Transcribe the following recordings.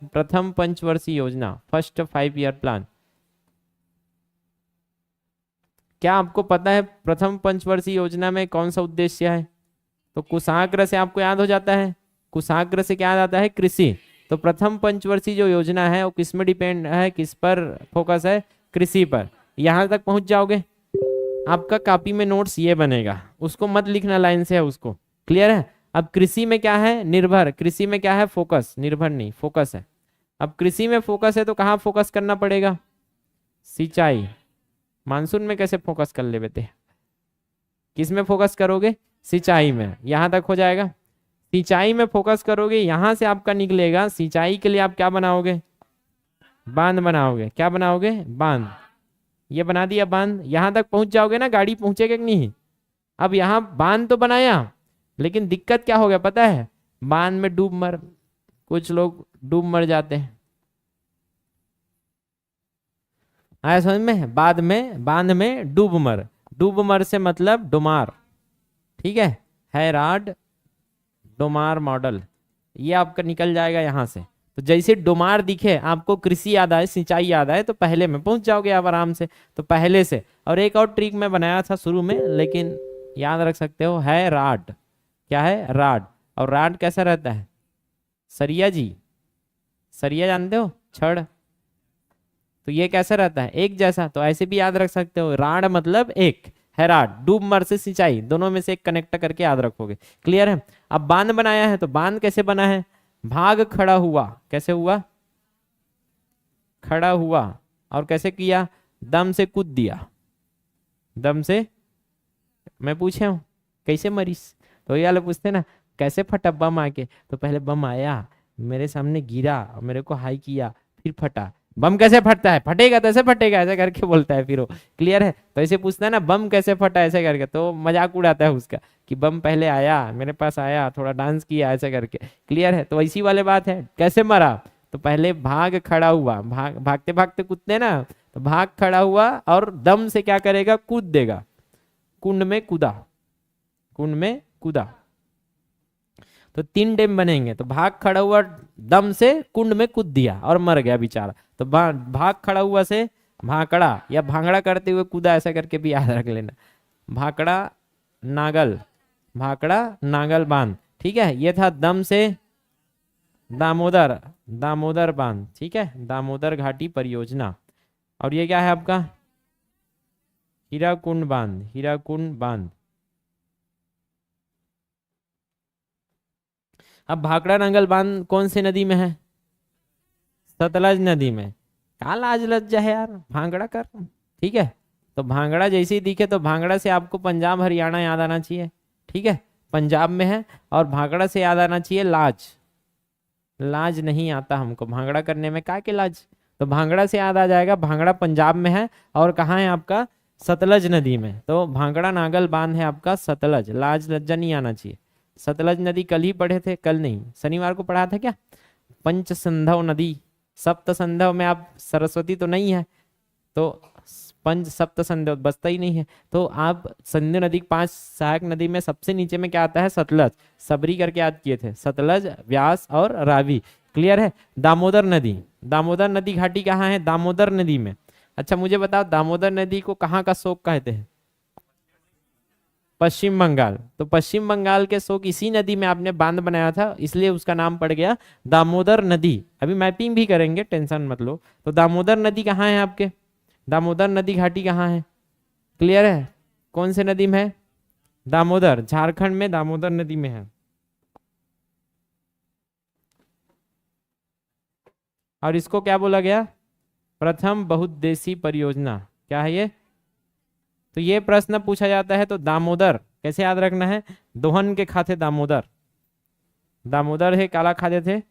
प्रथम पंचवर्षीय योजना, फर्स्ट 5 ईयर प्लान। क्या आपको पता है प्रथम पंचवर्षीय योजना में कौन सा उद्देश्य है? तो कुशाग्र से आपको याद हो जाता है, कुशाग्र से क्या याद आता है? कृषि। तो प्रथम पंचवर्षीय जो योजना है वो किस में डिपेंड है, किस पर फोकस है? कृषि पर। यहां तक पहुंच जाओगे, आपका कॉपी में नोट्स ये बनेगा, उसको मत लिखना लाइन से है उसको, क्लियर है? अब कृषि में क्या है? निर्भर। कृषि में क्या है? फोकस। निर्भर नहीं, फोकस है। अब कृषि में फोकस है तो कहाँ फोकस करना पड़ेगा? सिंचाई। मानसून में कैसे फोकस कर ले बेटे? किस में फोकस करोगे? सिंचाई में। यहां तक हो जाएगा। सिंचाई में फोकस करोगे, यहां से आपका निकलेगा सिंचाई के लिए आप क्या बनाओगे? बांध बनाओगे। क्या बनाओगे? बांध। ये बना दिया बांध। यहां तक पहुंच जाओगे ना, गाड़ी पहुंचेगा कि नहीं? अब यहाँ बांध तो बनाया, लेकिन दिक्कत क्या हो गया पता है? बांध में डूब मर, कुछ लोग डूब मर जाते हैं। आया समझ में? बाद में बांध में डूब मर, डूब मर से मतलब डोमार, ठीक है? हैराड डोमार मॉडल, ये आपका निकल जाएगा यहाँ से। तो जैसे डोमार दिखे आपको, कृषि याद आए, सिंचाई याद आए, तो पहले में पहुंच जाओगे आप आराम से। तो पहले से। और एक और ट्रिक मैं बनाया था शुरू में, लेकिन याद रख सकते हो, है राड। क्या है? राड। और राड कैसा रहता है? सरिया जी, सरिया जानते हो? छड़। तो ये कैसा रहता है? एक जैसा। तो ऐसे भी याद रख सकते हो, राड मतलब एक, है राड। डूब मर से सिंचाई, दोनों में से एक कनेक्ट करके याद रखोगे, क्लियर है? अब बांध बनाया है, तो बांध कैसे बना है? भाग खड़ा हुआ। कैसे हुआ? खड़ा हुआ। और कैसे किया? दम से कूद दिया। दम से। मैं पूछे हूं कैसे मरीज? तो ये वाले पूछते ना, कैसे फटा बम आके? तो पहले बम आया, मेरे सामने गिरा, मेरे को हाई किया, फिर फटा। बम कैसे फटता है? फटेगा तो ऐसे फटेगा, ऐसे करके बोलता है फिर वो, क्लियर है? तो ऐसे पूछता है ना, बम कैसे फटा, ऐसे करके, तो मजाक उड़ाता है उसका कि बम पहले आया, मेरे पास आया, थोड़ा डांस किया, ऐसे करके, क्लियर है? तो इसी वाले बात है। कैसे मरा? तो पहले भाग खड़ा हुआ, भागते भागते कूदते ना, तो भाग खड़ा हुआ और दम से क्या करेगा? कूद देगा। कुंड में कूदा, कुंड में कूदा। तो 3 डैम बनेंगे। तो भाग खड़ा हुआ, दम से कुंड में कूद दिया और मर गया बेचारा। तो भाग खड़ा हुआ से भाकड़ा या भांगड़ा करते हुए कूदा, ऐसा करके भी याद रख लेना। भाकड़ा नागल, भाकड़ा नागल बांध, ठीक है? ये था दम से दामोदर, दामोदर बांध, ठीक है? दामोदर घाटी परियोजना। और ये क्या है आपका? हीराकुंड बांध, हीराकुंड बांध। अब भाखड़ा नांगल बांध कौन से नदी में है? सतलज नदी में। क्या लाज लज्जा है यार, भांगड़ा कर, ठीक है? तो भांगड़ा जैसे ही दिखे, तो भांगड़ा से आपको पंजाब हरियाणा याद आना चाहिए, ठीक है? पंजाब में है। और भांगड़ा से याद आना चाहिए लाज। लाज नहीं आता हमको भांगड़ा करने में, का के लाज? तो भांगड़ा से याद आ जाएगा, भांगड़ा पंजाब में है। और कहाँ है आपका? सतलज नदी में। तो भांगड़ा नागल बांध है आपका सतलज। लाज लज्जा नहीं आना चाहिए। सतलज नदी कल ही पढ़े थे, कल नहीं, शनिवार को पढ़ा था क्या? पंच संधव नदी, सप्त संधव में आप सरस्वती तो नहीं है, तो पंच सप्त संधव बचता ही नहीं है। तो आप सिंधु नदी 5 सहायक नदी में सबसे नीचे में क्या आता है? सतलज। सबरी करके याद किए थे, सतलज, व्यास और रावी, क्लियर है? दामोदर नदी, दामोदर नदी घाटी कहाँ है? दामोदर नदी में। अच्छा मुझे बताओ, दामोदर नदी को कहाँ का शोक कहते हैं? पश्चिम बंगाल। तो पश्चिम बंगाल के शोक इसी नदी में आपने बांध बनाया था, इसलिए उसका नाम पड़ गया दामोदर नदी। अभी मैपिंग भी करेंगे, टेंशन मत लो। तो दामोदर नदी कहाँ है आपके? दामोदर नदी घाटी कहाँ है? क्लियर है? कौन से नदी में है? दामोदर, झारखंड में दामोदर नदी में है। और इसको क्या बोला गया? प्रथम बहुउद्देशीय परियोजना। क्या है ये? तो ये प्रश्न पूछा जाता है तो दामोदर कैसे याद रखना है? दोहन के खाते दामोदर, दामोदर है काला खाते थे,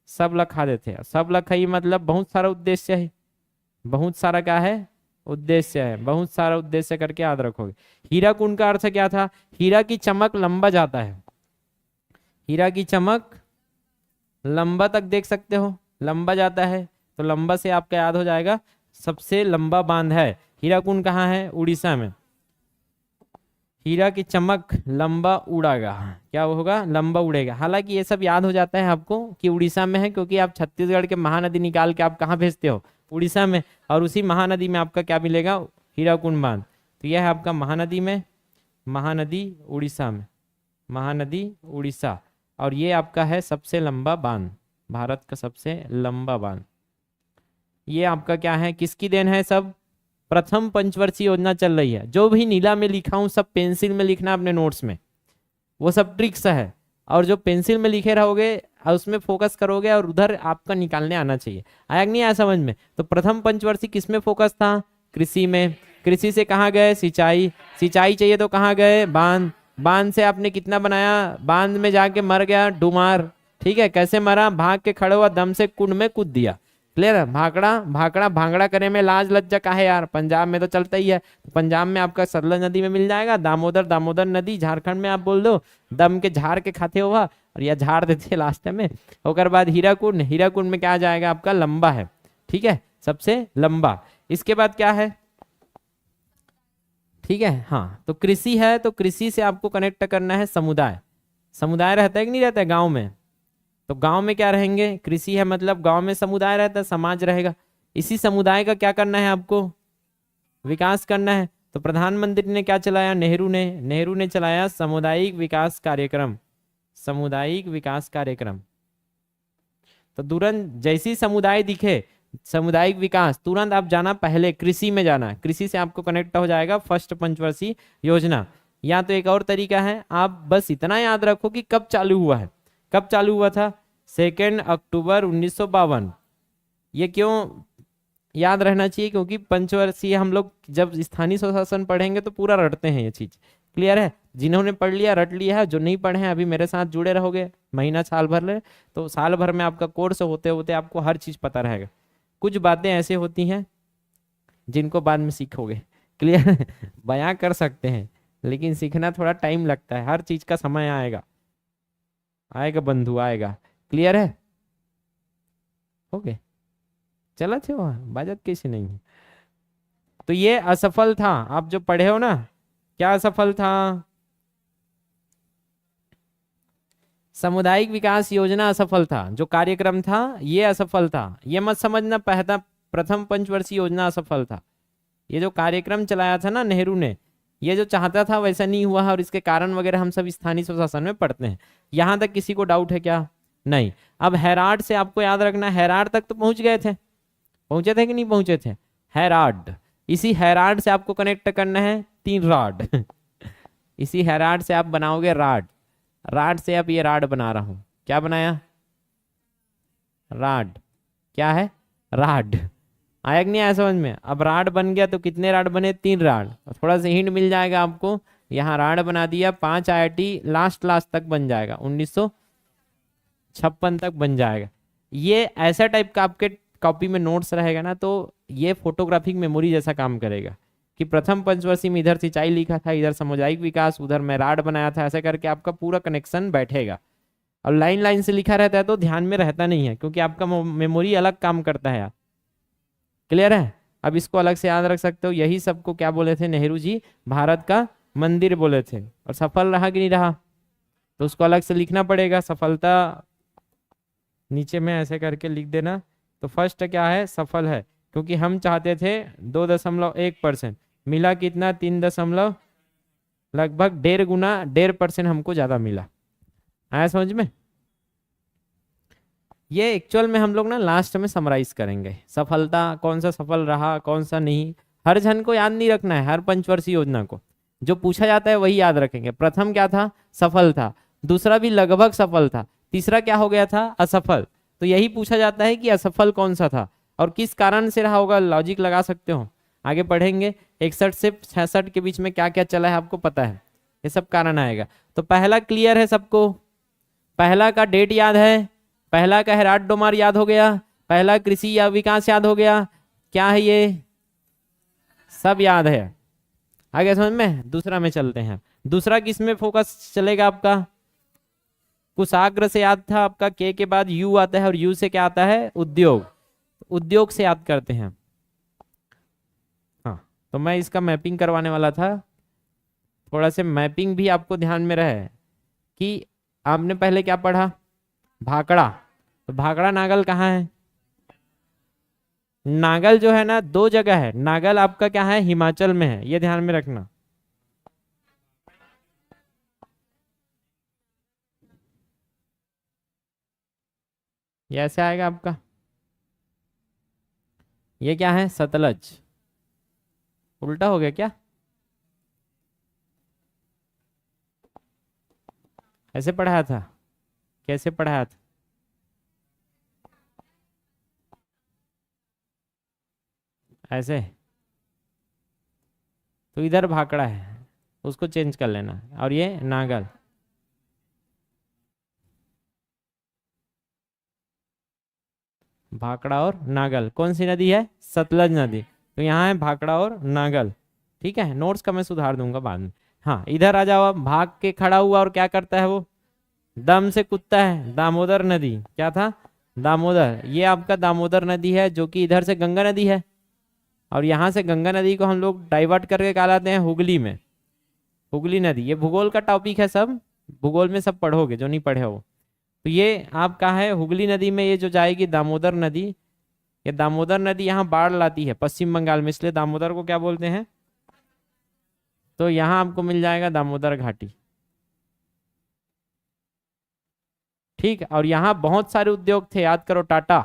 सब लग खाते थे। सब लग खाई मतलब बहुत सारा उद्देश्य है, बहुत सारा क्या है? उद्देश्य है, बहुत सारा उद्देश्य करके याद रखोगे। हीरा कुंड का अर्थ क्या था? हीरा की चमक लंबा जाता है, हीरा की चमक लंबा तक देख सकते हो, लंबा जाता है। तो लंबा से आपका याद हो जाएगा, सबसे लंबा बांध है हीराकुंड। कहाँ है? उड़ीसा में। हीरा की चमक लंबा उड़ागा, क्या होगा, लंबा उड़ेगा। हालांकि ये सब याद हो जाता है आपको कि उड़ीसा में है, क्योंकि आप छत्तीसगढ़ के महानदी निकाल के आप कहाँ भेजते हो, उड़ीसा में, और उसी महानदी में आपका क्या मिलेगा, हीराकुंड बांध। तो यह है आपका महानदी में, महानदी उड़ीसा में, महानदी उड़ीसा। और ये आपका है सबसे लंबा बांध, भारत का सबसे लंबा बांध। ये आपका क्या है, किसकी देन है, सब प्रथम पंचवर्षीय योजना चल रही है। जो भी नीला में लिखा हूं सब पेंसिल में लिखना अपने नोट्स में, वो सब ट्रिक्स है। और जो पेंसिल में लिखे रहोगे और उसमें फोकस करोगे और उधर आपका निकालने आना चाहिए। आया कि नहीं आया समझ में। तो प्रथम पंचवर्षीय किस में फोकस था, कृषि में। कृषि से कहाँ गए, सिंचाई। सिंचाई चाहिए तो कहाँ गए, बांध। बांध से आपने कितना बनाया, बांध में जाके मर गया डुमार। ठीक है, कैसे मरा, भाग के खड़े हुआ दम से कुंड में कूद दिया। क्लियर है। भाखड़ा भाखड़ा भांगड़ा करे में लाज लज्जा का है यार, पंजाब में तो चलता ही है। तो पंजाब में आपका सतलज नदी में मिल जाएगा, दामोदर दामोदर नदी। झारखंड में आप बोल दो दम के झाड़ के खाते हुआ, और या झाड़ देते लास्ट में। ओकर बाद हीराकुंड, हीराकुंड में क्या आ जाएगा आपका, लंबा है। ठीक है, सबसे लंबा। इसके बाद क्या है, ठीक है, हाँ, तो कृषि है, तो कृषि से आपको कनेक्ट करना है समुदाय। समुदाय रहता है कि नहीं रहता है गांव में, तो गांव में क्या रहेंगे, कृषि है मतलब गांव में समुदाय रहता है, समाज रहेगा। इसी समुदाय का क्या करना है आपको, विकास करना है। तो प्रधानमंत्री ने क्या चलाया, नेहरू ने चलाया सामुदायिक विकास कार्यक्रम, सामुदायिक विकास कार्यक्रम। तो तुरंत जैसी समुदाय दिखे, सामुदायिक विकास, तुरंत आप जाना पहले कृषि में जाना। कृषि से आपको कनेक्ट हो जाएगा फर्स्ट पंचवर्षीय योजना। या तो एक और तरीका है, आप बस इतना याद रखो कि कब चालू हुआ है। कब चालू हुआ था, 2 अक्टूबर 1952। ये क्यों याद रहना चाहिए, क्योंकि पंचवर्षीय हम लोग जब स्थानीय स्वशासन पढ़ेंगे तो पूरा रटते हैं ये चीज। क्लियर है, जिन्होंने पढ़ लिया रट लिया है, जो नहीं पढ़े हैं अभी मेरे साथ जुड़े रहोगे महीना साल भर ले, तो साल भर में आपका कोर्स होते होते आपको हर चीज पता रहेगा। कुछ बातें ऐसे होती हैं जिनको बाद में सीखोगे। क्लियर बयां कर सकते हैं, लेकिन सीखना थोड़ा टाइम लगता है, हर चीज का समय आएगा, आएगा बंधु आएगा। क्लियर है, ओके, चला थे वहां बाजत कैसे नहीं है। तो ये असफल था, आप जो पढ़े हो ना, क्या असफल था, सामुदायिक विकास योजना असफल था। जो कार्यक्रम था ये असफल था। ये मत समझना पहला प्रथम पंचवर्षीय योजना असफल था। ये जो कार्यक्रम चलाया था ना नेहरू ने, ये जो चाहता था वैसा नहीं हुआ है, और इसके कारण वगैरह हम सब स्थानीय स्वशासन में पढ़ते हैं। यहां तक किसी को डाउट है क्या, नहीं। अब हैराड से आपको याद रखना, हैराड तक तो पहुंच गए थे, पहुंचे थे कि नहीं पहुंचे थे, हैराड। इसी हैराड से आपको कनेक्ट करना है 3 राड इसी हैराड से आप बनाओगे राड। राड से अब ये राड बना रहा हूं, क्या बनाया, राड। क्या है, राड। आया कि नहीं आया समझ में। अब राड बन गया तो कितने राड बने, 3 राड। थोड़ा सा हिंट मिल जाएगा आपको, यहाँ राड बना दिया, 5 IIT लास्ट तक बन जाएगा, 1956 तक बन जाएगा। ये ऐसा टाइप का आपके कॉपी में नोट्स रहेगा ना, तो ये फोटोग्राफिक मेमोरी जैसा काम करेगा कि प्रथम पंचवर्षीय में इधर सिंचाई लिखा था, इधर सामुदायिक विकास, उधर मैं राड बनाया था, ऐसा करके आपका पूरा कनेक्शन बैठेगा। और लाइन लाइन से लिखा रहता है तो ध्यान में रहता नहीं है, क्योंकि आपका मेमोरी अलग काम करता है यार। क्लियर है, अब इसको अलग से याद रख सकते हो। यही सबको क्या बोले थे नेहरू जी, भारत का मंदिर बोले थे। और सफल रहा कि नहीं रहा, तो उसको अलग से लिखना पड़ेगा। सफलता नीचे में ऐसे करके लिख देना। तो फर्स्ट क्या है, सफल है, क्योंकि हम चाहते थे 2.1%, मिला कितना, 3 लगभग 1.5 गुना, 1.5% हमको ज्यादा मिला। आया समझ में। ये एक्चुअल में हम लोग ना लास्ट में समराइज करेंगे, सफलता कौन सा सफल रहा कौन सा नहीं। हर जन को याद नहीं रखना है, हर पंचवर्षीय योजना को जो पूछा जाता है वही याद रखेंगे। प्रथम क्या था, सफल था। दूसरा भी लगभग सफल था। तीसरा क्या हो गया था, असफल। तो यही पूछा जाता है कि असफल कौन सा था और किस कारण से रहा होगा, लॉजिक लगा सकते हो। आगे पढ़ेंगे 61 से 66 के बीच में क्या क्या चला है आपको पता है, ये सब कारण आएगा। तो पहला क्लियर है सबको, पहला का डेट याद है, पहला का हेराड डोमार याद हो गया, पहला कृषि या विकास याद हो गया, क्या है ये सब याद है। आगे समझ में। दूसरा में चलते हैं। दूसरा किस में फोकस चलेगा आपका, कुशाग्र से याद था आपका, के बाद यू आता है और यू से क्या आता है, उद्योग। उद्योग से याद करते हैं। हाँ, तो मैं इसका मैपिंग करवाने वाला था, थोड़ा से मैपिंग भी आपको ध्यान में रहे कि आपने पहले क्या पढ़ा, भाखड़ा। तो भाखड़ा नागल कहाँ है? नागल जो है ना दो जगह है, नागल आपका क्या है, हिमाचल में है, ये ध्यान में रखना। ये ऐसे आएगा आपका, ये क्या है, सतलज। उल्टा हो गया क्या? ऐसे पढ़ाया था, कैसे पढ़ाया था? ऐसे। तो इधर भाखड़ा है, उसको चेंज कर लेना, और ये नागल। भाखड़ा और नागल कौन सी नदी है? सतलज नदी। तो यहाँ है भाखड़ा और नागल। ठीक है, नोट्स का मैं सुधार दूंगा बाद में। हाँ, इधर आ जाओ। अब भाग के खड़ा हुआ और क्या करता है वो? दम से कूदता है। दामोदर नदी। क्या था? दामोदर। ये आपका दामोदर नदी है, जो कि इधर से गंगा नदी है, और यहाँ से गंगा नदी को हम लोग डाइवर्ट करके क्या लाते हैं, हुगली में। हुगली नदी, ये भूगोल का टॉपिक है, सब भूगोल में सब पढ़ोगे, जो नहीं पढ़े हो। तो ये आपका है हुगली नदी में, ये जो जाएगी दामोदर नदी। ये दामोदर नदी यहाँ बाढ़ लाती है पश्चिम बंगाल में, इसलिए दामोदर को क्या बोलते हैं? तो यहाँ आपको मिल जाएगा दामोदर घाटी। ठीक। और यहाँ बहुत सारे उद्योग थे, याद करो, टाटा,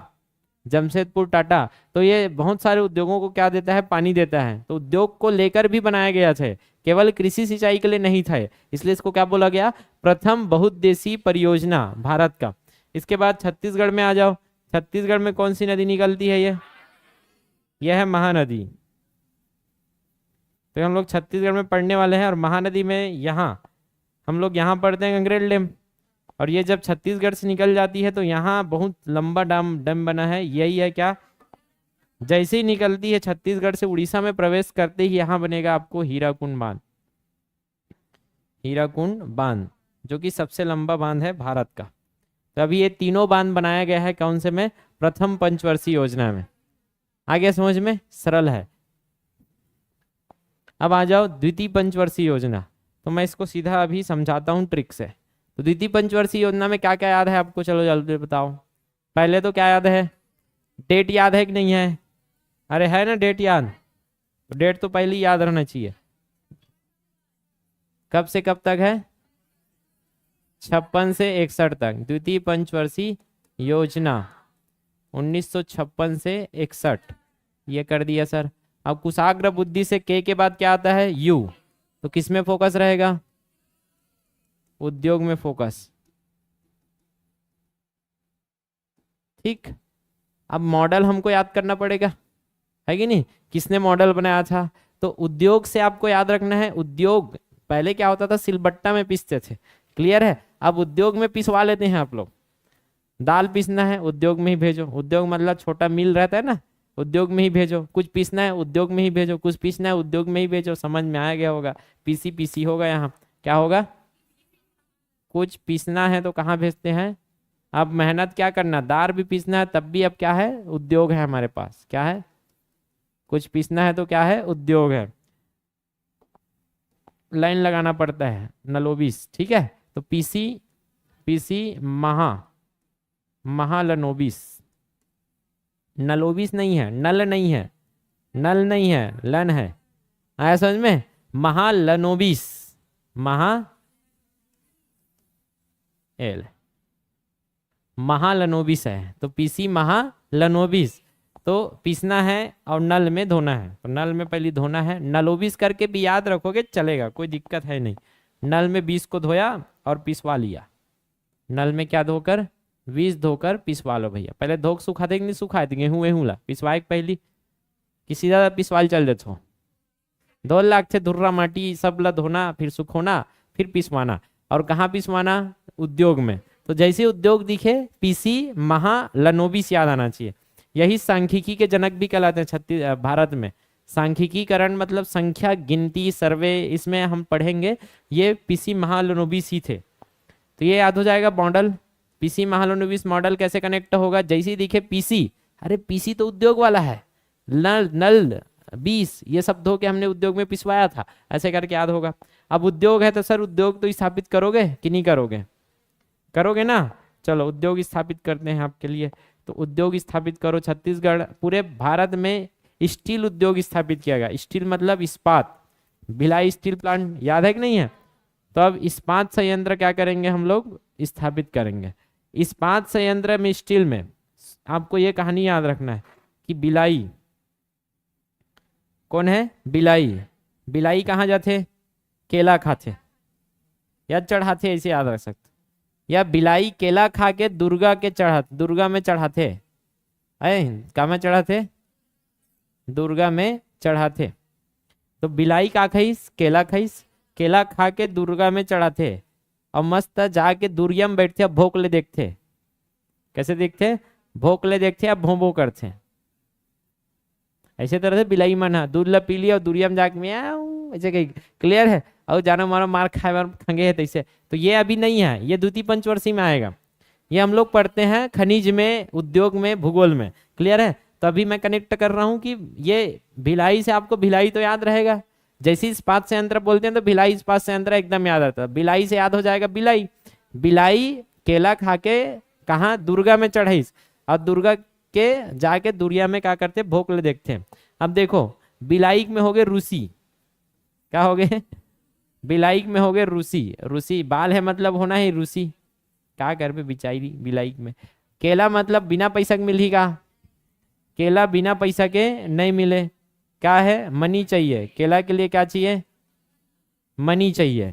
जमशेदपुर टाटा। तो ये बहुत सारे उद्योगों को क्या देता है, पानी देता है। तो उद्योग को लेकर भी बनाया गया था, केवल कृषि सिंचाई के लिए नहीं था, इसलिए इसको क्या बोला गया, प्रथम बहुउद्देशीय परियोजना भारत का। इसके बाद छत्तीसगढ़ में आ जाओ। छत्तीसगढ़ में कौन सी नदी निकलती है? यह है महानदी। तो हम लोग छत्तीसगढ़ में पढ़ने वाले हैं, और महानदी में यहाँ हम लोग यहाँ पढ़ते हैं गंगरेल डैम। और ये जब छत्तीसगढ़ से निकल जाती है तो यहाँ बहुत लंबा डैम बना है, यही है क्या, जैसे ही निकलती है छत्तीसगढ़ से उड़ीसा में प्रवेश करते ही यहाँ बनेगा आपको हीराकुंड बांध। हीराकुंड बांध जो कि सबसे लंबा बांध है भारत का। तो अभी ये तीनों बांध बनाया गया है कौन से में, प्रथम पंचवर्षीय योजना में। आ गया समझ में? सरल है। अब आ जाओ द्वितीय पंचवर्षीय योजना। तो मैं इसको सीधा अभी समझाता हूँ ट्रिक से। तो द्वितीय पंचवर्षीय योजना में क्या क्या याद है आपको? चलो जल्दी बताओ। पहले तो क्या याद है? डेट याद है कि नहीं है? अरे है ना डेट याद? डेट तो पहले ही याद रहना चाहिए। कब से कब तक है? 56 से 61 तक द्वितीय पंचवर्षीय योजना, 1956 से 61। ये कर दिया सर। अब कुशाग्र बुद्धि से के बाद क्या आता है? यू। तो किस में फोकस रहेगा? उद्योग में फोकस। ठीक। अब मॉडल हमको याद करना पड़ेगा, है कि नहीं? किसने मॉडल बनाया था? तो उद्योग से आपको याद रखना है। उद्योग पहले क्या होता था, सिलबट्टा में पीसते थे, क्लियर है? अब उद्योग में पिसवा लेते हैं आप लोग। दाल पीसना है, उद्योग में ही भेजो। उद्योग मतलब छोटा मिल रहता है ना, उद्योग में ही भेजो। कुछ पीसना है, उद्योग में ही भेजो। कुछ पीसना है, उद्योग में ही भेजो। समझ में आ गया होगा? पीसी पीसी होगा, यहाँ क्या होगा? कुछ पीसना है तो कहाँ भेजते हैं? अब मेहनत क्या करना, दाल भी पीसना है, तब भी अब क्या है, उद्योग है हमारे पास। क्या है? कुछ पीसना है तो क्या है, उद्योग है। लाइन लगाना पड़ता है, नलोबिस। ठीक है, तो पीसी पीसी महालनोबिस। नलोबिस नहीं है, नल नहीं है, नल नहीं है, लन है। आया समझ में? महालनोबिस, महा एल महालनोबिस है। तो पीसी महालनोबिस। तो पीसना है और नल में धोना है, तो नल में पहले धोना है। नलोबिस करके भी याद रखोगे चलेगा, कोई दिक्कत है नहीं। नल में 20 को धोया और पिसवा लिया। नल में क्या धोकर? 20 धोकर पिसवा लो भैया। पहले धोक सुखा देंगे, नहीं सुखाए देंगे, गेहूं वेहूं ला पिसवाए पहली, किसी ज्यादा पिसवाल चल देते 2 लाख थे, धुर्रा माटी सब ला धोना, फिर सुखोना, फिर पिसवाना। और कहाँ पिसवाना? उद्योग में। तो जैसे उद्योग दिखे, पीसी महालनोबिस याद आना चाहिए। यही सांख्यिकी के जनक भी कहलाते हैं भारत में। सांख्यिकीकरण मतलब संख्या, गिनती, सर्वे, इसमें हम पढ़ेंगे। ये पीसी महालनोबिस ही थे। तो ये याद हो जाएगा मॉडल। पीसी महालनोबिस मॉडल कैसे कनेक्ट होगा? जैसे ही दिखे पीसी, अरे पीसी तो उद्योग वाला है, नल नल 20 ये सब धो के हमने उद्योग में पिसवाया था, ऐसे करके याद होगा। अब उद्योग है तो सर उद्योग तो स्थापित करोगे कि नहीं करोगे? करोगे ना। चलो उद्योग स्थापित करते हैं आपके लिए। तो उद्योग स्थापित करो। छत्तीसगढ़ पूरे भारत में स्टील उद्योग स्थापित किया गया। स्टील मतलब इस्पात, भिलाई स्टील प्लांट याद है कि नहीं है? तो अब इस्पात संयंत्र क्या करेंगे हम लोग? स्थापित करेंगे। इस्पात संयंत्र में स्टील में आपको ये कहानी याद रखना है कि भिलाई कौन है? भिलाई। भिलाई कहाँ जाते? केला खाते या चढ़ाते, ऐसे याद रख सकते। या भिलाई केला खा के दुर्गा के चढ़ाते, दुर्गा में चढ़ाते। कहाँ में चढ़ाते? दुर्गा में चढ़ाते। तो भिलाई का खाईस? केला खाईस। केला खा के दुर्गा में चढ़ाते और मस्त जाके दुर्गा में बैठते, अब भोकले देखते। कैसे देखते? भोकले देखते, अब भों भों करते। ऐसे तरह से बिलाई मना दूध ला पी लिया और दुरिया में जाके म्याऊं ऐसे कही। क्लियर है? और जाना मारा मार खाए मार खंगे है तैसे। तो ये अभी नहीं है, ये द्वितीय पंचवर्षीय में आएगा। ये हम लोग पढ़ते हैं खनिज में, उद्योग में, भूगोल में। क्लियर है? तो अभी मैं कनेक्ट कर रहा हूँ कि ये भिलाई से आपको भिलाई तो याद रहेगा। जैसे इस्पात संयंत्र बोलते हैं तो भिलाई इस्पात संयंत्र एकदम याद आता है। भिलाई से याद हो जाएगा बिलाई। बिलाई केला खा के कहाँ? दुर्गा में चढ़ाई और दुर्गा के जाके दुरिया में क्या करते? भोकले देखते हैं। अब देखो बिलाई में हो गए रूसी। क्या हो गए? बिलाई में हो गए रूसी। रूसी बाल है मतलब होना है रूसी। क्या कर पे बिचारी बिलाई में। केला मतलब बिना पैसा के मिल ही का? केला बिना पैसा के नहीं मिले। क्या है? मनी चाहिए। केला के लिए क्या चाहिए? मनी चाहिए।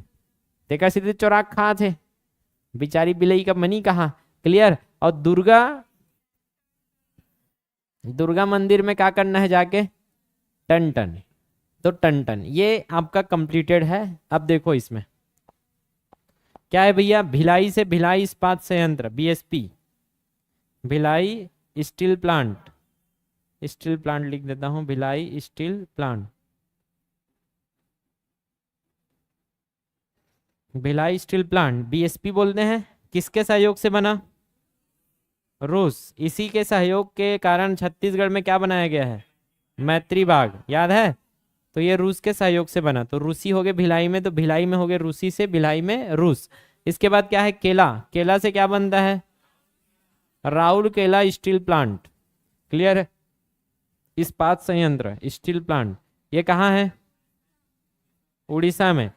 देखा सीधे चौराक खा थे बिचारी बिलाई का मनी कहाँ? क्लियर? और दुर्गा मंदिर में क्या करना है जाके? टन टन। तो टन टन ये आपका कंप्लीटेड है। अब देखो इसमें क्या है भैया? भिलाई से भिलाई इस्पात संयंत्र BSP, Bhilai steel plant. Steel plant लिख देता हूं, Bhilai steel plant. Bhilai steel plant BSP बोलते हैं। किसके सहयोग से बना? रूस। इसी के सहयोग के कारण छत्तीसगढ़ में क्या बनाया गया है? मैत्री बाग। याद है? तो ये रूस के सहयोग से बना। तो रूसी हो गए भिलाई में, तो भिलाई में हो गए रूसी से, भिलाई में रूस। इसके बाद क्या है? केला। केला से क्या बनता है? Rourkela steel plant. क्लियर है? इस्पात संयंत्र स्टील प्लांट। ये कहाँ है? उड़ीसा में।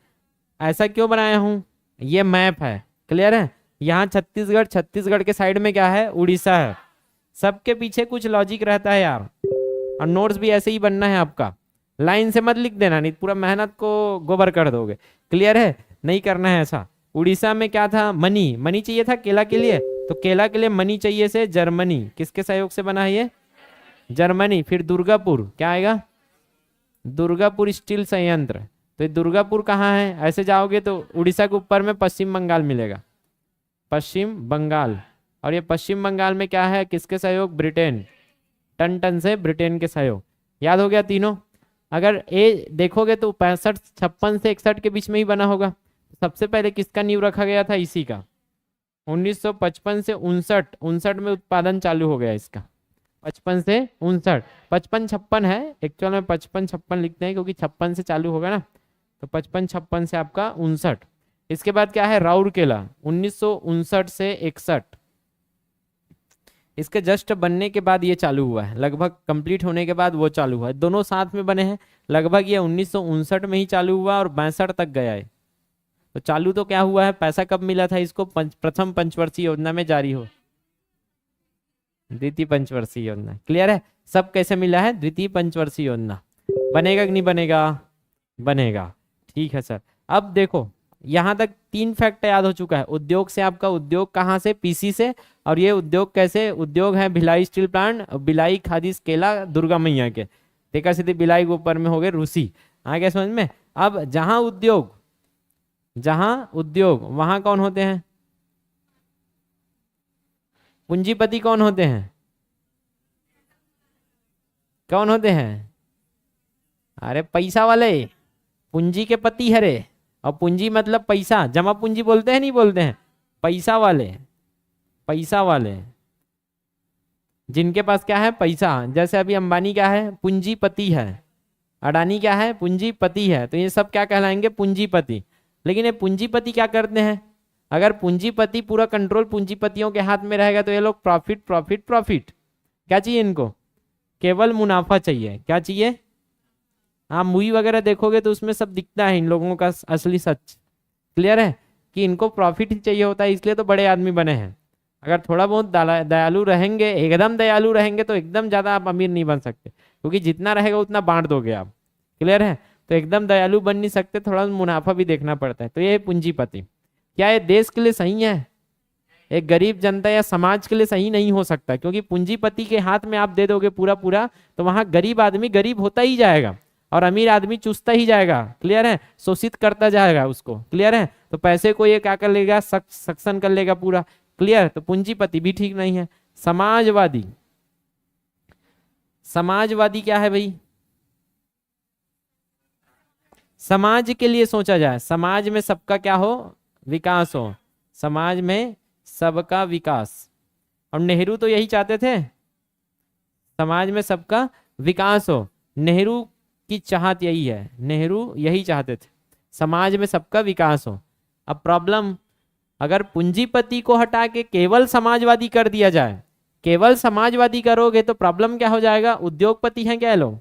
ऐसा क्यों बनाया हूं? ये मैप है। क्लियर है? यहाँ छत्तीसगढ़, छत्तीसगढ़ के साइड में क्या है? उड़ीसा है। सबके पीछे कुछ लॉजिक रहता है यार। और नोट्स भी ऐसे ही बनना है आपका। लाइन से मत लिख देना, नहीं पूरा मेहनत को गोबर कर दोगे। क्लियर है? नहीं करना है ऐसा। उड़ीसा में क्या था? मनी। मनी चाहिए था केला के लिए, तो केला के लिए मनी चाहिए से जर्मनी। किसके सहयोग से बना है ये? जर्मनी। फिर दुर्गापुर। क्या आएगा? दुर्गापुर स्टील संयंत्र। तो ये दुर्गापुर कहाँ है? ऐसे जाओगे तो उड़ीसा के ऊपर में पश्चिम बंगाल मिलेगा। पश्चिम बंगाल। और ये पश्चिम बंगाल में क्या है? किसके सहयोग? ब्रिटेन। टन टन से ब्रिटेन के सहयोग। याद हो गया तीनों? अगर ए देखोगे तो 65 56 से 61 के बीच में ही बना होगा। सबसे पहले किसका नींव रखा गया था? इसी का। 1955 से 59 में उत्पादन चालू हो गया इसका। 55 से 59, 55 56 है एक्चुअल में। 55 56 लिखते हैं क्योंकि 56 से चालू होगा ना। तो 55 56 से आपका 59। इसके बाद क्या है? राउरकेला 1959 से 61। इसके जस्ट बनने के बाद ये चालू हुआ है, लगभग कंप्लीट होने के बाद वो चालू हुआ है। दोनों साथ में बने हैं। लगभग ये 1959 में ही चालू हुआ और 62 तक गया है। तो चालू तो क्या हुआ है? पैसा कब मिला था इसको? प्रथम पंचवर्षीय योजना में जारी हो। द्वितीय पंचवर्षीय योजना। क्लियर है? सब कैसे मिला है? द्वितीय पंचवर्षीय योजना। बनेगा कि नहीं बनेगा? बनेगा। ठीक है सर। अब देखो यहां तक 3 फैक्ट याद हो चुका है। उद्योग से आपका उद्योग कहाँ से? पीसी से। और ये उद्योग कैसे? उद्योग है भिलाई स्टील प्लांट, भिलाई खादी केला, दुर्गा मैया के। देखा सीधे भिलाई के ऊपर में हो गए रूसी। आ गया समझ में? अब जहां उद्योग वहां कौन होते हैं? पूंजीपति कौन होते हैं? कौन होते हैं? अरे पैसा वाले। पूंजी के पति हरे। और पूंजी मतलब पैसा, जमा पूंजी बोलते हैं नहीं बोलते हैं? पैसा वाले। पैसा वाले जिनके पास क्या है? पैसा। जैसे अभी अंबानी क्या है? पूंजीपति है। अडानी क्या है? पूंजीपति है। तो ये सब क्या कहलाएंगे? पूंजीपति। लेकिन ये पूंजीपति क्या करते हैं? अगर पूंजीपति पूरा कंट्रोल पूंजीपतियों के हाथ में रहेगा तो ये लोग प्रॉफिट प्रॉफिट प्रॉफिट, क्या चाहिए इनको? केवल मुनाफा चाहिए। क्या चाहिए? आप मूवी वगैरह देखोगे तो उसमें सब दिखता है इन लोगों का असली सच। क्लियर है कि इनको प्रॉफिट ही चाहिए होता है, इसलिए तो बड़े आदमी बने हैं। अगर थोड़ा बहुत दयालु रहेंगे, एकदम दयालु रहेंगे तो एकदम ज्यादा आप अमीर नहीं बन सकते, क्योंकि जितना रहेगा उतना बांट दोगे आप। क्लियर है? तो एकदम दयालु बन नहीं सकते, थोड़ा मुनाफा भी देखना पड़ता है। तो ये पूंजीपति। क्या ये देश के लिए सही है? एक गरीब जनता या समाज के लिए सही नहीं हो सकता, क्योंकि पूंजीपति के हाथ में आप दे दोगे पूरा पूरा, तो वहां गरीब आदमी गरीब होता ही जाएगा और अमीर आदमी चूसता ही जाएगा। क्लियर है? शोषित करता जाएगा उसको। क्लियर है? तो पैसे को ये क्या कर लेगा? सक्शन कर लेगा पूरा। क्लियर? तो पूंजीपति भी ठीक नहीं है। समाजवादी। समाजवादी क्या है भाई? समाज के लिए सोचा जाए, समाज में सबका क्या हो? विकास हो। समाज में सबका विकास। और नेहरू तो यही चाहते थे, समाज में सबका विकास हो। नेहरू की चाहत यही है, नेहरू यही चाहते थे, समाज में सबका विकास हो। अब प्रॉब्लम, अगर पूंजीपति को हटा के केवल समाजवादी कर दिया जाए, केवल समाजवादी करोगे तो प्रॉब्लम क्या हो जाएगा? उद्योगपति हैं क्या ये लोग?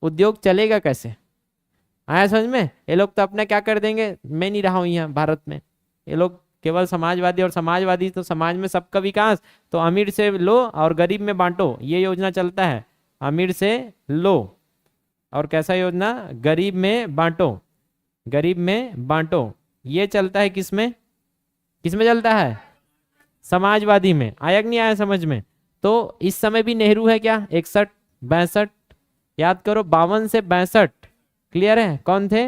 उद्योग चलेगा कैसे? आया समझ में? ये लोग तो अपना क्या कर देंगे? मैं नहीं रहा हूं यहाँ भारत में, ये लोग केवल समाजवादी, और समाजवादी तो समाज में सबका विकास, तो अमीर से लो और गरीब में बांटो, ये योजना चलता है। अमीर से लो और कैसा योजना? गरीब में बांटो, गरीब में बांटो, ये चलता है किसमें? किसमें चलता है? समाजवादी में। आया कि नहीं आया समझ में? तो इस समय भी नेहरू है क्या? 61 62, याद करो 52 से 62। क्लियर है? कौन थे?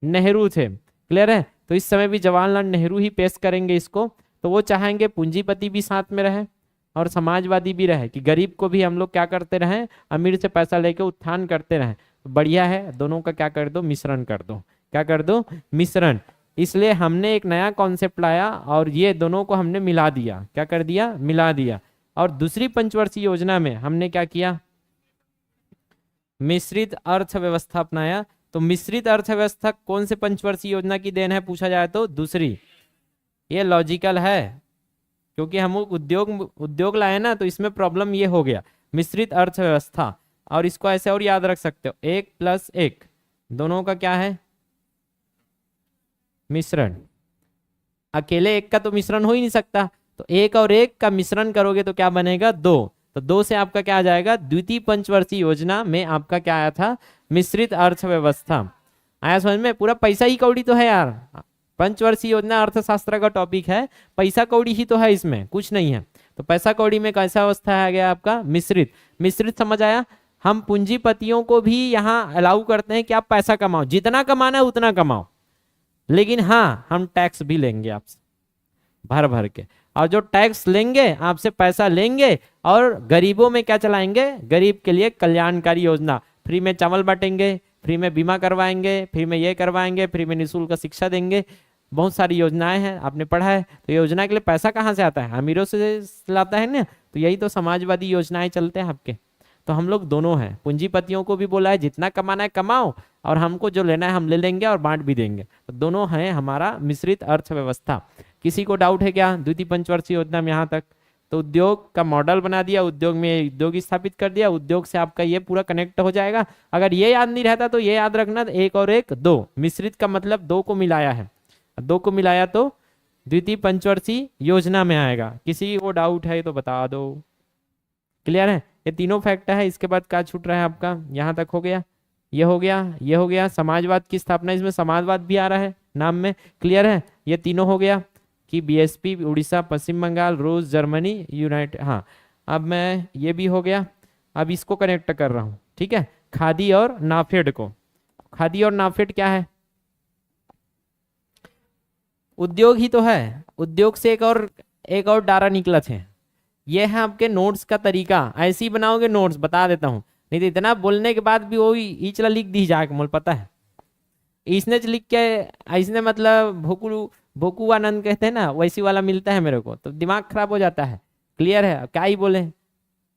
नेहरू थे। क्लियर है? तो इस समय भी जवाहरलाल नेहरू ही पेश करेंगे इसको। तो वो चाहेंगे पूंजीपति भी साथ में रहे और समाजवादी भी रहे, कि गरीब को भी हम लोग क्या करते रहें? अमीर से पैसा लेके उत्थान करते रहें। तो बढ़िया है, दोनों का क्या कर दो? मिश्रण कर दो। क्या कर दो? मिश्रण। इसलिए हमने एक नया कॉन्सेप्ट लाया और ये दोनों को हमने मिला दिया। क्या कर दिया? मिला दिया। और दूसरी पंचवर्षीय योजना में हमने क्या किया? मिश्रित अर्थव्यवस्था अपनाया। तो मिश्रित अर्थव्यवस्था कौन से पंचवर्षीय योजना की देन है पूछा जाए तो दूसरी। ये लॉजिकल है, क्योंकि हम उद्योग लाए ना, तो इसमें प्रॉब्लम ये हो गया, मिश्रित अर्थव्यवस्था। और इसको ऐसे और याद रख सकते हो, 1+1, दोनों का क्या है? मिश्रण। अकेले एक का तो मिश्रण हो ही नहीं सकता, तो एक और एक का मिश्रण करोगे तो क्या बनेगा? 2। तो 2 से आपका क्या आ जाएगा? द्वितीय पंचवर्षीय योजना में आपका क्या आया था? मिश्रित अर्थव्यवस्था। आया समझ में? पूरा पैसा ही कौड़ी तो है यार, पंचवर्षीय योजना अर्थशास्त्र का टॉपिक है, पैसा कौड़ी ही तो है, इसमें कुछ नहीं है। तो पैसा कौड़ी में कैसा अवस्था आ गया आपका? मिश्रित। मिश्रित समझ आया? हम पूंजीपतियों को भी यहाँ अलाउ करते हैं कि आप पैसा कमाओ, जितना कमाना है उतना कमाओ, लेकिन हाँ हम टैक्स भी लेंगे आपसे भर भर के, और जो टैक्स लेंगे आपसे पैसा लेंगे और गरीबों में क्या चलाएंगे? गरीब के लिए कल्याणकारी योजना, फ्री में चावल बांटेंगे, फ्री में बीमा करवाएंगे, फ्री में ये करवाएंगे, फ्री में निःशुल्क शिक्षा देंगे, बहुत सारी योजनाएं हैं, आपने पढ़ा है। तो योजना के लिए पैसा कहाँ से आता है? अमीरों से लाता है ना। तो यही तो समाजवादी योजनाएं चलते हैं आपके। तो हम लोग दोनों हैं, पूंजीपतियों को भी बोला है जितना कमाना है कमाओ, और हमको जो लेना है हम ले लेंगे और बांट भी देंगे। तो दोनों हैं हमारा मिश्रित अर्थव्यवस्था। किसी को डाउट है क्या द्वितीय पंचवर्षीय योजना में यहाँ तक? तो उद्योग का मॉडल बना दिया, उद्योग में उद्योग स्थापित कर दिया, उद्योग से आपका ये पूरा कनेक्ट हो जाएगा। अगर ये याद नहीं रहता तो ये याद रखना, 1 और 1 2, मिश्रित का मतलब 2 को मिलाया है, 2 को मिलाया तो द्वितीय पंचवर्षीय योजना में आएगा। किसी को डाउट है तो बता दो। क्लियर है? ये तीनों फैक्ट है। इसके बाद क्या छूट रहा है आपका? यहाँ तक हो गया, ये हो गया, ये हो गया। समाजवाद की स्थापना, इसमें समाजवाद भी आ रहा है नाम में। क्लियर है? ये तीनों हो गया कि बीएसपी उड़ीसा, पश्चिम बंगाल, रूस, जर्मनी, यूनाइटेड। हाँ, अब मैं ये भी हो गया, अब इसको कनेक्ट कर रहा हूँ। ठीक है, खादी और नाफेड को। खादी और नाफेड क्या है? उद्योग ही तो है। उद्योग से एक और डारा निकला थे। ये है आपके नोट्स का तरीका, ऐसे ही बनाओगे नोट्स, बता देता हूँ। नहीं तो इतना बोलने के बाद भी वो ईचला लिख दी जाके, मुझे पता है। इसने लिख के इसने मतलब भोकू आनंद कहते हैं ना, वैसी वाला मिलता है मेरे को, तो दिमाग खराब हो जाता है। क्लियर है? क्या ही बोले,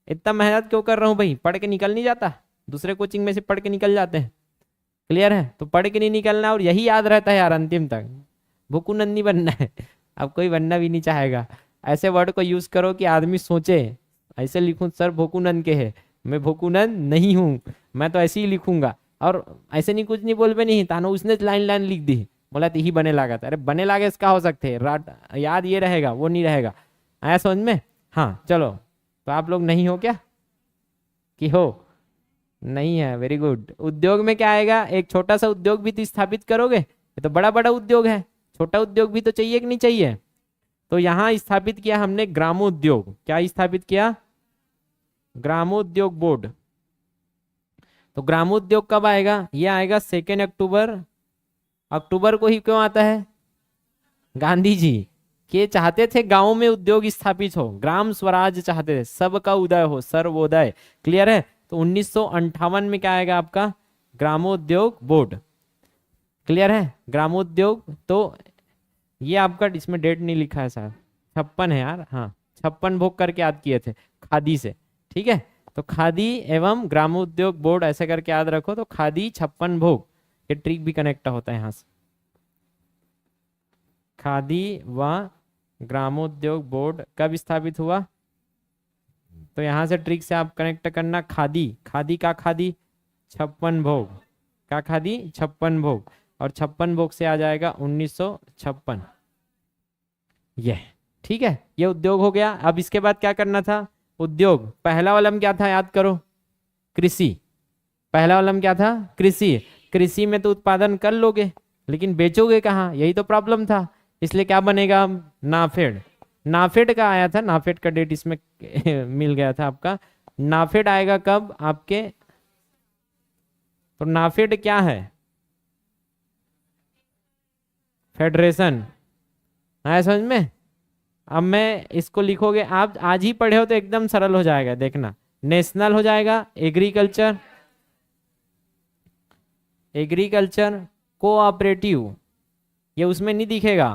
इतना मेहनत क्यों कर रहा हूँ भाई, पढ़ के निकल नहीं जाता। दूसरे कोचिंग में से पढ़ के निकल जाते हैं। क्लियर है? तो पढ़ के नहीं निकलना और यही याद रहता है यार अंतिम तक। भोकुनन नहीं बनना है, अब कोई बनना भी नहीं चाहेगा। ऐसे वर्ड को यूज करो कि आदमी सोचे, ऐसे लिखूं सर भोकुनन के है, मैं भोकुनन नहीं हूं, मैं तो ऐसे ही लिखूंगा। और ऐसे नहीं कुछ नहीं बोलबे नहीं तानो उसने लाइन लाइन लिख दी, बोला यही बने लागा था। अरे बने लागे इसका हो सकते है, याद ये रहेगा वो नहीं रहेगा। आया समझ में? हाँ चलो, तो आप लोग नहीं हो क्या कि हो? नहीं है, वेरी गुड। उद्योग में क्या आएगा? एक छोटा सा उद्योग भी तो स्थापित करोगे, ये तो बड़ा बड़ा उद्योग है, छोटा उद्योग भी तो चाहिए कि नहीं चाहिए? तो यहाँ स्थापित किया हमने ग्रामोद्योग। क्या स्थापित किया? ग्रामोद्योग बोर्ड। तो ग्रामोद्योग कब आएगा? ये आएगा 2 अक्टूबर। अक्टूबर को ही क्यों आता है? गांधी जी के चाहते थे गांवों में उद्योग स्थापित हो, ग्राम स्वराज चाहते थे, सबका उदय हो, सर्वोदय। क्लियर है? तो 1958 में क्या आएगा आपका? ग्रामोद्योग बोर्ड। क्लियर है? ग्रामोद्योग। तो ये आपका, इसमें डेट नहीं लिखा है सर, 56 है यार। हाँ 56 भोग करके याद किए थे खादी से। ठीक है, तो खादी एवं ग्रामोद्योग बोर्ड ऐसे करके याद रखो। तो खादी 56 भोग, ये ट्रिक भी कनेक्ट होता है यहाँ से। खादी व ग्रामोद्योग बोर्ड कब स्थापित हुआ? तो यहाँ से ट्रिक से आप कनेक्ट करना। खादी, खादी का खादी 56 भोग का खादी 56 भोग, और 56 भोग से आ जाएगा 1956। ये ठीक है, ये उद्योग हो गया। अब इसके बाद क्या करना था? उद्योग पहला वाला में क्या था याद करो? कृषि। पहला वाला में क्या था? कृषि। कृषि में तो उत्पादन कर लोगे, लेकिन बेचोगे कहाँ? यही तो प्रॉब्लम था। इसलिए क्या बनेगा? नाफेड। नाफेड का आया था, नाफेड का डेट इसमें मिल गया था आपका। नाफेड आएगा कब आपके? तो नाफेड क्या है? फेडरेशन। आया समझ में? अब मैं इसको लिखोगे, आप आज ही पढ़े हो तो एकदम सरल हो जाएगा, देखना। नेशनल हो जाएगा एग्रीकल्चर, एग्रीकल्चर कोऑपरेटिव, ये उसमें नहीं दिखेगा,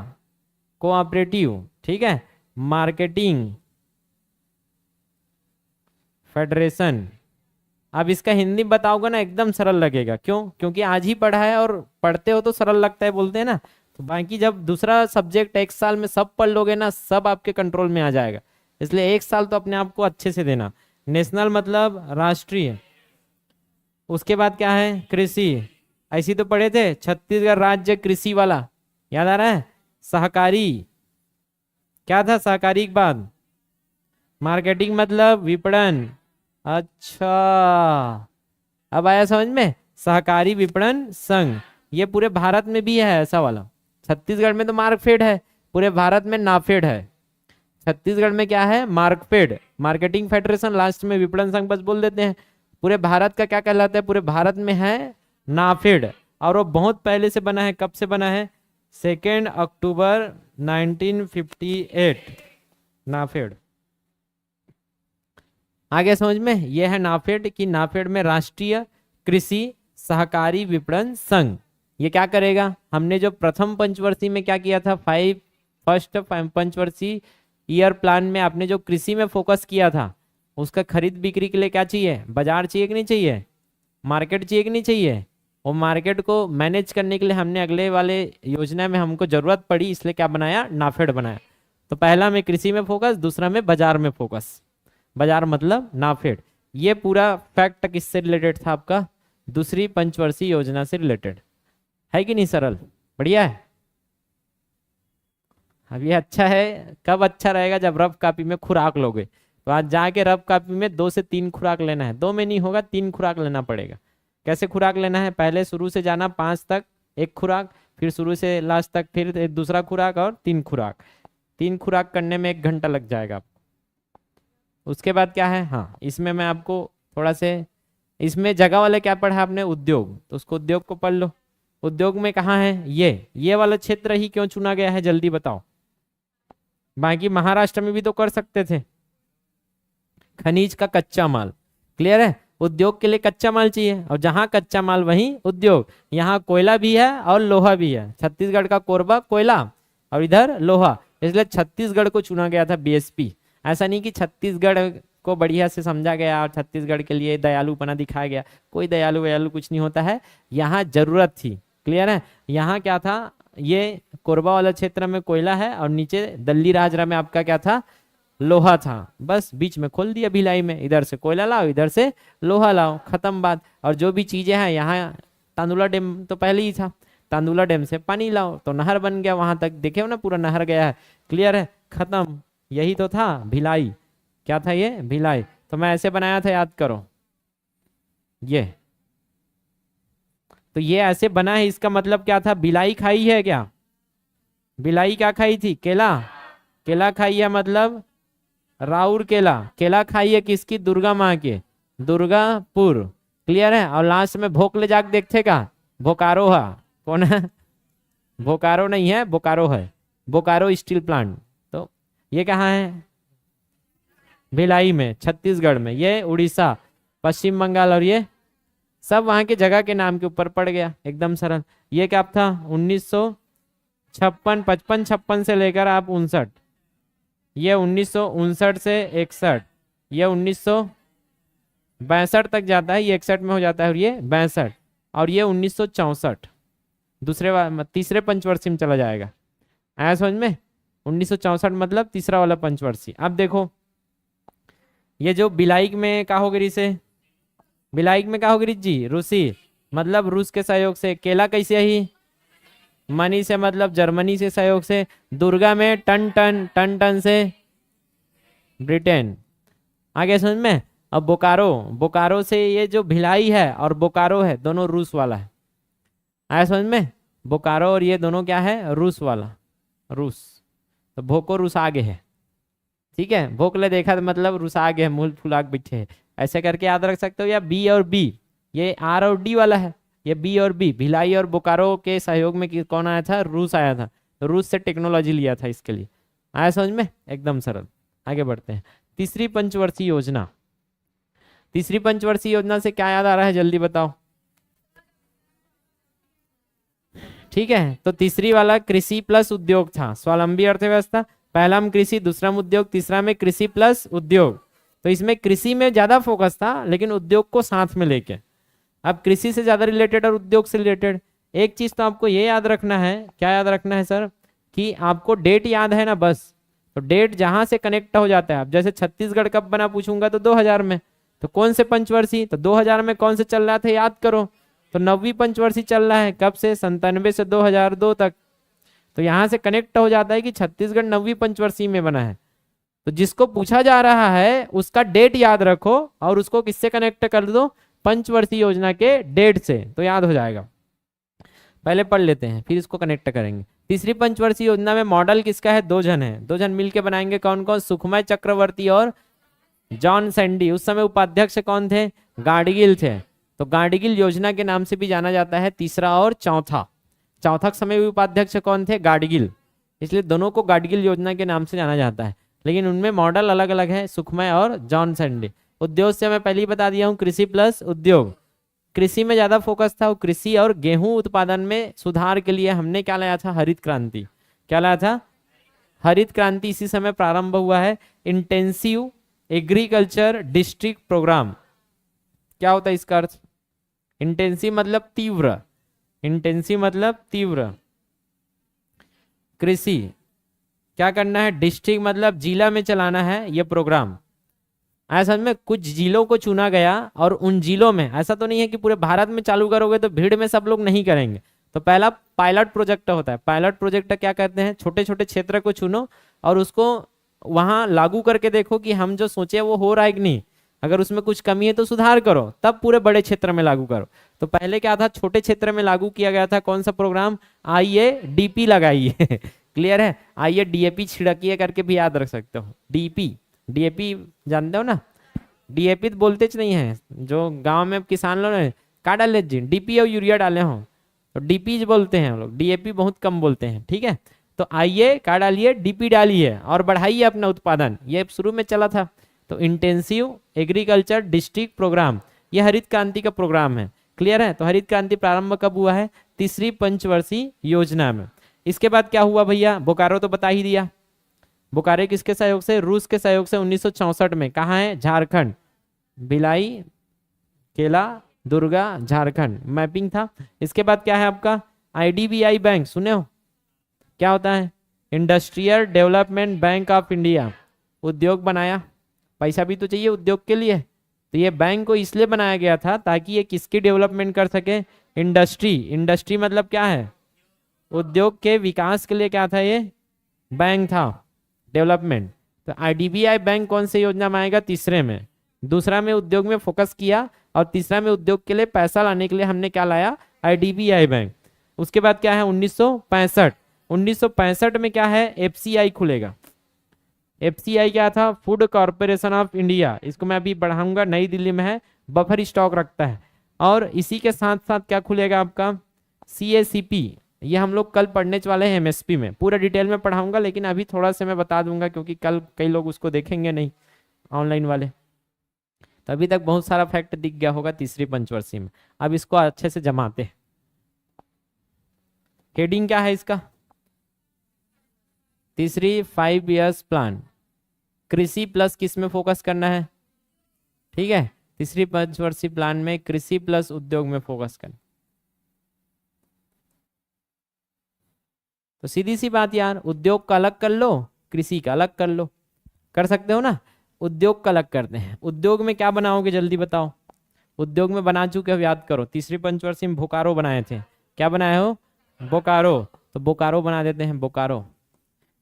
कोऑपरेटिव। ठीक है, मार्केटिंग फेडरेशन। अब इसका हिंदी बताओगे ना, एकदम सरल लगेगा। क्यों? क्योंकि आज ही पढ़ा है और पढ़ते हो तो सरल लगता है, बोलते हैं ना। तो बाकी जब दूसरा सब्जेक्ट एक साल में सब पढ़ लोगे ना, सब आपके कंट्रोल में आ जाएगा। इसलिए एक साल तो अपने आप को अच्छे से देना। नेशनल मतलब राष्ट्रीय, उसके बाद क्या है? कृषि। ऐसी तो पढ़े थे, छत्तीसगढ़ राज्य कृषि वाला, याद आ रहा है? सहकारी, क्या था सहकारी के बाद? मार्केटिंग मतलब विपणन। अच्छा, अब आया समझ में? सहकारी विपणन संघ, ये पूरे भारत में भी है ऐसा वाला। छत्तीसगढ़ में तो मार्कफेड है, पूरे भारत में नाफेड है। छत्तीसगढ़ में क्या है? मार्कफेड, मार्केटिंग फेडरेशन, लास्ट में विपणन संघ बस बोल देते हैं। पूरे भारत का क्या कहलाता है? पूरे भारत में है नाफेड, और वो बहुत पहले से बना है। कब से बना है? 2 अक्टूबर 1958, नाफेड। आगे समझ में? यह है नाफेड, कि नाफेड में राष्ट्रीय कृषि सहकारी विपणन संघ। ये क्या करेगा? हमने जो प्रथम पंचवर्षीय में क्या किया था, फर्स्ट पंचवर्षीय ईयर प्लान में आपने जो कृषि में फोकस किया था, उसका खरीद बिक्री के लिए क्या चाहिए? बाजार चाहिए कि नहीं चाहिए? मार्केट चाहिए कि नहीं चाहिए? और मार्केट को मैनेज करने के लिए हमने अगले वाले योजना में हमको जरूरत पड़ी, इसलिए क्या बनाया? नाफेड बनाया। तो पहला में कृषि में फोकस, दूसरा में बाजार में फोकस। बाजार मतलब नाफेड। ये पूरा फैक्ट किससे रिलेटेड था आपका? दूसरी पंचवर्षीय योजना से रिलेटेड है कि नहीं? सरल, बढ़िया है। अब ये अच्छा है। कब अच्छा रहेगा? जब रफ कॉपी में खुराक लोगे। तो आज जाके रफ कॉपी में 2 से 3 खुराक लेना है। 2 में नहीं होगा, 3 खुराक लेना पड़ेगा। कैसे खुराक लेना है? पहले शुरू से जाना 5 तक 1 खुराक, फिर शुरू से लास्ट तक फिर दूसरा खुराक, और 3 खुराक। 3 खुराक करने में 1 घंटा लग जाएगा आपको। उसके बाद क्या है? हाँ, इसमें मैं आपको थोड़ा से, इसमें जगह वाले क्या पढ़ा आपने? उद्योग, तो उसको उद्योग को पढ़ लो। उद्योग में कहाँ है? ये वाला क्षेत्र ही क्यों चुना गया है, जल्दी बताओ। बाकी महाराष्ट्र में भी तो कर सकते थे। खनिज का कच्चा माल। क्लियर है? उद्योग के लिए कच्चा माल चाहिए, और जहां कच्चा माल वहीं उद्योग। यहाँ कोयला भी है और लोहा भी है। छत्तीसगढ़ का कोरबा कोयला और इधर लोहा, इसलिए छत्तीसगढ़ को चुना गया था बीएसपी। ऐसा नहीं कि छत्तीसगढ़ उसको बढ़िया से समझा गया और छत्तीसगढ़ के लिए दयालुपना दिखाया गया। कोई दयालु वयालु कुछ नहीं होता है, यहाँ जरूरत थी। क्लियर है। यहाँ क्या था, ये कोरबा वाला क्षेत्र में कोयला है और नीचे दल्ली राजरा में आपका क्या था, लोहा था। बस बीच में खोल दिया भिलाई में, इधर से कोयला लाओ इधर से लोहा लाओ, खत्म बात। और जो भी चीजें हैं यहाँ, तांदुला डैम तो पहले ही था, तांदुला डैम से पानी लाओ तो नहर बन गया, वहां तक देखे हो ना पूरा नहर गया है। क्लियर है, खत्म। यही तो था भिलाई। क्या था ये, भिलाई। तो मैं ऐसे बनाया था, याद करो ये। तो ये ऐसे बना है, इसका मतलब क्या था, भिलाई खाई है क्या, भिलाई क्या खाई थी, केला। केला खाई है मतलब राउर केला। केला खाई है किसकी, दुर्गा माँ के, दुर्गापुर। क्लियर है। और लास्ट में भोक ले जाके देखते का, बोकारो है। कौन है, बोकारो नहीं है, बोकारो है, बोकारो स्टील प्लांट। तो ये कहाँ है, भिलाई में, छत्तीसगढ़ में। ये उड़ीसा, पश्चिम बंगाल, और ये सब वहां के जगह के नाम के ऊपर पड़ गया, एकदम सरल। ये क्या था, 1956, 55 से लेकर आप 59, ये 1959 से 61, ये 1962 तक जाता है, ये 61 में हो जाता है, और ये 62, और ये 1964 तीसरे पंचवर्षीय में चला जाएगा। आया समझ में, 1964 मतलब तीसरा वाला पंचवर्षीय। अब देखो ये जो भिलाई में का हो गई से, भिलाई में का हो गई जी, रूसी, मतलब रूस के सहयोग से। केला कैसे ही, मनी से मतलब जर्मनी से सहयोग से। दुर्गा में टन टन, टन टन से ब्रिटेन। आगे समझ में। अब बोकारो, बोकारो से ये जो भिलाई है और बोकारो है दोनों रूस वाला है। आया समझ में, बोकारो और ये दोनों क्या है, रूस वाला, रूस। तो भोको रूस आगे है, ठीक है। भोकले देखा तो मतलब रूस आगे है, मूल फुलाक बिठे है, ऐसे करके याद रख सकते हो। या बी और बी, ये आर और डी वाला है, ये बी और बी। भिलाई और बोकारो के सहयोग में कौन आया था, रूस आया था। तो रूस से टेक्नोलॉजी लिया था इसके लिए। आया समझ में, एकदम सरल। आगे बढ़ते हैं, तीसरी पंचवर्षीय योजना। तीसरी पंचवर्षीय योजना से क्या याद आ रहा है, जल्दी बताओ। ठीक है, तो तीसरी वाला कृषि प्लस उद्योग था, स्वावलंबी अर्थव्यवस्था। पहला में कृषि, दूसरा में उद्योग, तीसरा में कृषि प्लस उद्योग। तो इसमें कृषि में ज्यादा फोकस था, लेकिन उद्योग को साथ में लेके। अब कृषि से ज्यादा रिलेटेड और उद्योग से रिलेटेड एक चीज तो आपको ये याद रखना है। क्या याद रखना है सर, कि आपको डेट याद है ना, बस। तो डेट जहां से कनेक्ट हो जाता है, अब जैसे छत्तीसगढ़ कब बना पूछूंगा तो 2000 में। तो कौन से पंचवर्षीय, तो 2000 में कौन से चल रहा था, याद करो। तो 9वीं पंचवर्षीय चल रहा है, कब से, 97 से 2002 तक। तो यहां से कनेक्ट हो जाता है कि छत्तीसगढ़ 9वीं पंचवर्षीय में बना है। तो जिसको पूछा जा रहा है उसका डेट याद रखो और उसको किससे कनेक्ट कर दो, पंचवर्षीय योजना के डेट से, तो याद हो जाएगा। पहले पढ़ लेते हैं फिर इसको कनेक्ट करेंगे। तीसरी पंचवर्षीय योजना में मॉडल किसका है, 2 जन है, 2 जन मिलके बनाएंगे। कौन कौन, सुखमय चक्रवर्ती और जॉन सैंडी। उस समय उपाध्यक्ष कौन थे, गाडगिल थे। तो गाडगिल योजना के नाम से भी जाना जाता है तीसरा और चौथा। चौथा समय उपाध्यक्ष कौन थे, गाडगिल, इसलिए दोनों को गाडगिल योजना के नाम से जाना जाता है। लेकिन उनमें मॉडल अलग अलग है, सुखमय और जॉन सैंडी। उद्योग से मैं पहले ही बता दिया हूँ, कृषि प्लस उद्योग। कृषि में ज्यादा फोकस था, कृषि और गेहूं उत्पादन में सुधार के लिए हमने क्या लाया था, हरित क्रांति। क्या लाया था, हरित क्रांति। इसी समय प्रारंभ हुआ है इंटेंसिव एग्रीकल्चर डिस्ट्रिक्ट प्रोग्राम। क्या होता है इसका अर्थ, इंटेंसिव मतलब तीव्र, इंटेंसिव मतलब तीव्र। कृषि क्या करना है, डिस्ट्रिक्ट मतलब जिला में चलाना है ये प्रोग्राम। ऐसा में कुछ जिलों को चुना गया और उन जिलों में, ऐसा तो नहीं है कि पूरे भारत में चालू करोगे तो भीड़ में सब लोग नहीं करेंगे। तो पहला पायलट प्रोजेक्ट होता है। पायलट प्रोजेक्ट क्या करते हैं, छोटे छोटे क्षेत्र को चुनो और उसको वहां लागू करके देखो कि हम जो सोचे वो हो रहा है कि नहीं। अगर उसमें कुछ कमी है तो सुधार करो, तब पूरे बड़े क्षेत्र में लागू करो। तो पहले क्या था, छोटे क्षेत्र में लागू किया गया था कौन सा प्रोग्राम, आइए डीपी लगाइए। क्लियर है, आइए डीएपी छिड़किए करके भी याद रख सकते हो। डीपी, डीएपी जानते हो ना, डीएपी तो बोलते नहीं है, जो गांव में किसान लोग क्या डाले जी, डीपी और यूरिया डाले हो तो डीपी बोलते हैं हम लोग, डीएपी बहुत कम बोलते हैं। ठीक है, तो आइए क्या डालिए, डीपी डालिए और बढ़ाइए अपना उत्पादन। ये शुरू में चला था। तो इंटेंसिव एग्रीकल्चर डिस्ट्रिक्ट प्रोग्राम, ये हरित क्रांति का प्रोग्राम है। क्लियर है, तो हरित क्रांति प्रारंभ कब हुआ है, तीसरी पंचवर्षीय योजना में। इसके बाद क्या हुआ भैया, बोकारो तो बता ही दिया। बोकारो किसके सहयोग से? रूस के सहयोग से 1964 में। कहाँ है? झारखंड। भिलाई, केला, दुर्गा, झारखंड मैपिंग था। इसके बाद क्या है आपका? आईडीबीआई बैंक, सुने हो? क्या होता है? Industrial development bank of India. उद्योग बनाया, पैसा भी तो चाहिए उद्योग के लिए, तो ये बैंक को इसलिए बनाया गया था ताकि ये किसकी डेवलपमेंट कर सके? इंडस्ट्री। इंडस्ट्री मतलब क्या है? उद्योग के विकास के लिए क्या था ये? बैंक था, डेवलपमेंट। तो आईडीबीआई बैंक कौन से योजना में आएगा? तीसरे में। दूसरा में उद्योग में फोकस किया, और तीसरा में उद्योग के लिए पैसा लाने के लिए हमने क्या लाया? IDBI bank. उसके बाद क्या है? 1965। 1965 में क्या है? एफसीआई खुलेगा। एफसीआई क्या था? Food corporation of India. इसको मैं अभी बढ़ाऊंगा, नई दिल्ली में है, बफर स्टॉक रखता है। और इसी के साथ साथ क्या खुलेगा आपका? सीएसीपी। ये हम लोग कल पढ़ने वाले हैं एमएसपी में, पूरा डिटेल में पढ़ाऊंगा, लेकिन अभी थोड़ा सा मैं बता दूंगा क्योंकि कल कई लोग उसको देखेंगे नहीं, ऑनलाइन वाले। तो अभी तक बहुत सारा फैक्ट दिख गया होगा तीसरी पंचवर्षीय में। अब इसको अच्छे से जमाते हैं। हेडिंग क्या है इसका? तीसरी 5 इयर्स प्लान। कृषि प्लस किस में फोकस करना है? ठीक है, तीसरी पंचवर्षीय प्लान में कृषि प्लस उद्योग में फोकस करना। तो सीधी सी बात यार, उद्योग का अलग कर लो, कृषि का अलग कर लो। कर सकते हो ना? उद्योग का अलग करते हैं। उद्योग में क्या बनाओगे जल्दी बताओ? उद्योग में बना चुके हो, याद करो। तीसरी पंचवर्षीय में बोकारो बनाए थे। क्या बनाए हो? बोकारो। तो बोकारो बना देते हैं, बोकारो।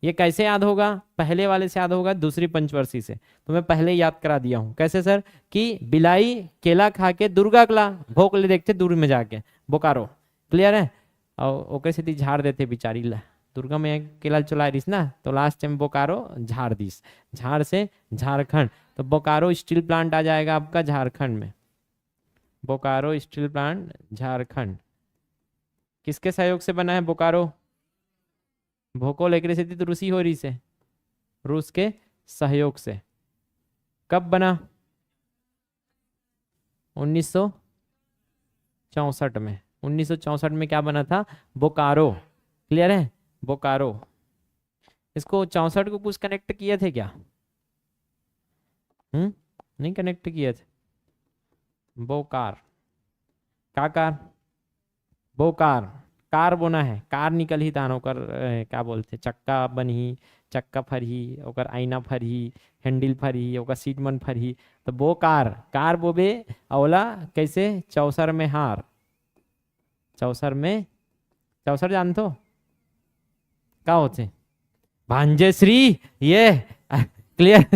ये कैसे याद होगा? पहले वाले से याद होगा, दूसरी पंचवर्षीय से। तो मैं पहले याद करा दिया हूं। कैसे सर? कि बिलाई केला खा के दुर्गा कला भोग ले देखते दूर में जाके, बोकारो। क्लियर है? और ओके सीधी झाड़ देते बिचारी ला, दुर्गा में केला चला रही ना, तो लास्ट टाइम बोकारो झाड़ दीस। झाड़ से झारखंड, तो बोकारो स्टील प्लांट आ जाएगा आपका झारखंड में। Bokaro steel plant Jharkhand. किसके सहयोग से बना है बोकारो? भोको लेकर से तो रूसी हो रही से, रूस के सहयोग से। कब बना? 1964 में। 1964 में क्या बना था? बोकारो। क्लियर है? बोकारो। इसको 64 को कुछ कनेक्ट किए थे क्या? नहीं कनेक्ट किए थे। बोकार, कार, बोकार, कार बोना है, कार निकल ही तान ओकर क्या बोलते, चक्का बनही, चक्का फरही, ओकर आईना फरही, हैंडल फरही, ओकर सीट मन फरही। तो वो कार बोबे। अवला कैसे? चौसर में हार। चौसर में, चौसर जानते हो क्या होते? भांजेश्री। ये क्लियर?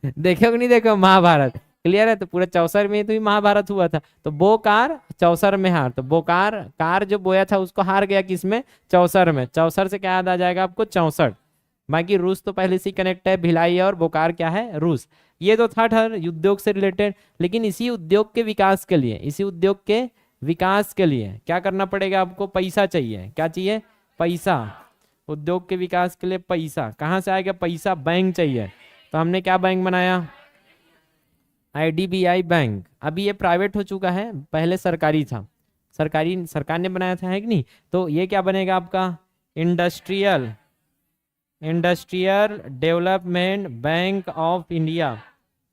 देखो कि नहीं देखो महाभारत? क्लियर है? तो पूरा चौसर में तो ही महाभारत हुआ था। तो बो कार, चौसर में हार। तो बोकार, कार जो बोया था उसको हार गया किसमें? चौसर में। चौसर से क्या याद आ जाएगा आपको? 64। बाकी रूस तो पहले से कनेक्ट है, भिलाई और बोकार क्या है? रूस। ये तो था उद्योग से रिलेटेड। लेकिन इसी उद्योग के विकास के लिए, इसी उद्योग के विकास के लिए क्या करना पड़ेगा आपको? पैसा चाहिए। क्या चाहिए? पैसा। उद्योग के विकास के लिए पैसा। कहाँ से आएगा पैसा? बैंक चाहिए। तो हमने क्या बैंक बनाया? IDBI bank. अभी ये प्राइवेट हो चुका है, पहले सरकारी था, सरकार ने बनाया था, है कि नहीं? तो ये क्या बनेगा आपका? Industrial development bank of India.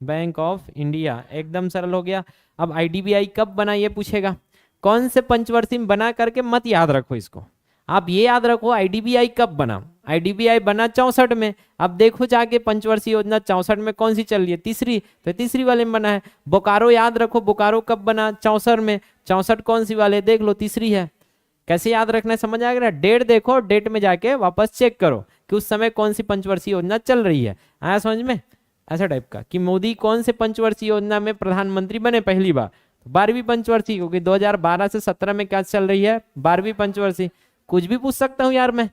Bank of India. एकदम सरल हो गया। अब आईडीबीआई कब बना ये पूछेगा। कौन से पंचवर्षीय में बना करके मत याद रखो इसको, आप ये याद रखो आईडीबीआई कब बना। आईडीबीआई बना 64 में। अब देखो जाके पंचवर्षीय योजना 64 में कौन सी चल रही है? तीसरी। तो तीसरी वाले में बना है। बोकारो याद रखो, बोकारो कब बना? 64 में। 64 कौन सी वाले? देख लो, तीसरी है। कैसे याद रखना है समझ आ गया? डेट देखो, डेट में जाके वापस चेक करो कि उस समय कौन सी पंचवर्षीय योजना चल रही है। आया समझ में? ऐसा टाइप का कि मोदी कौन से पंचवर्षीय योजना में प्रधानमंत्री बने पहली बार? 12वीं पंचवर्षीय, क्योंकि 2012 से 17 में क्या चल रही है? 12वीं पंचवर्षीय। कुछ भी पूछ सकता हूं यार मैं,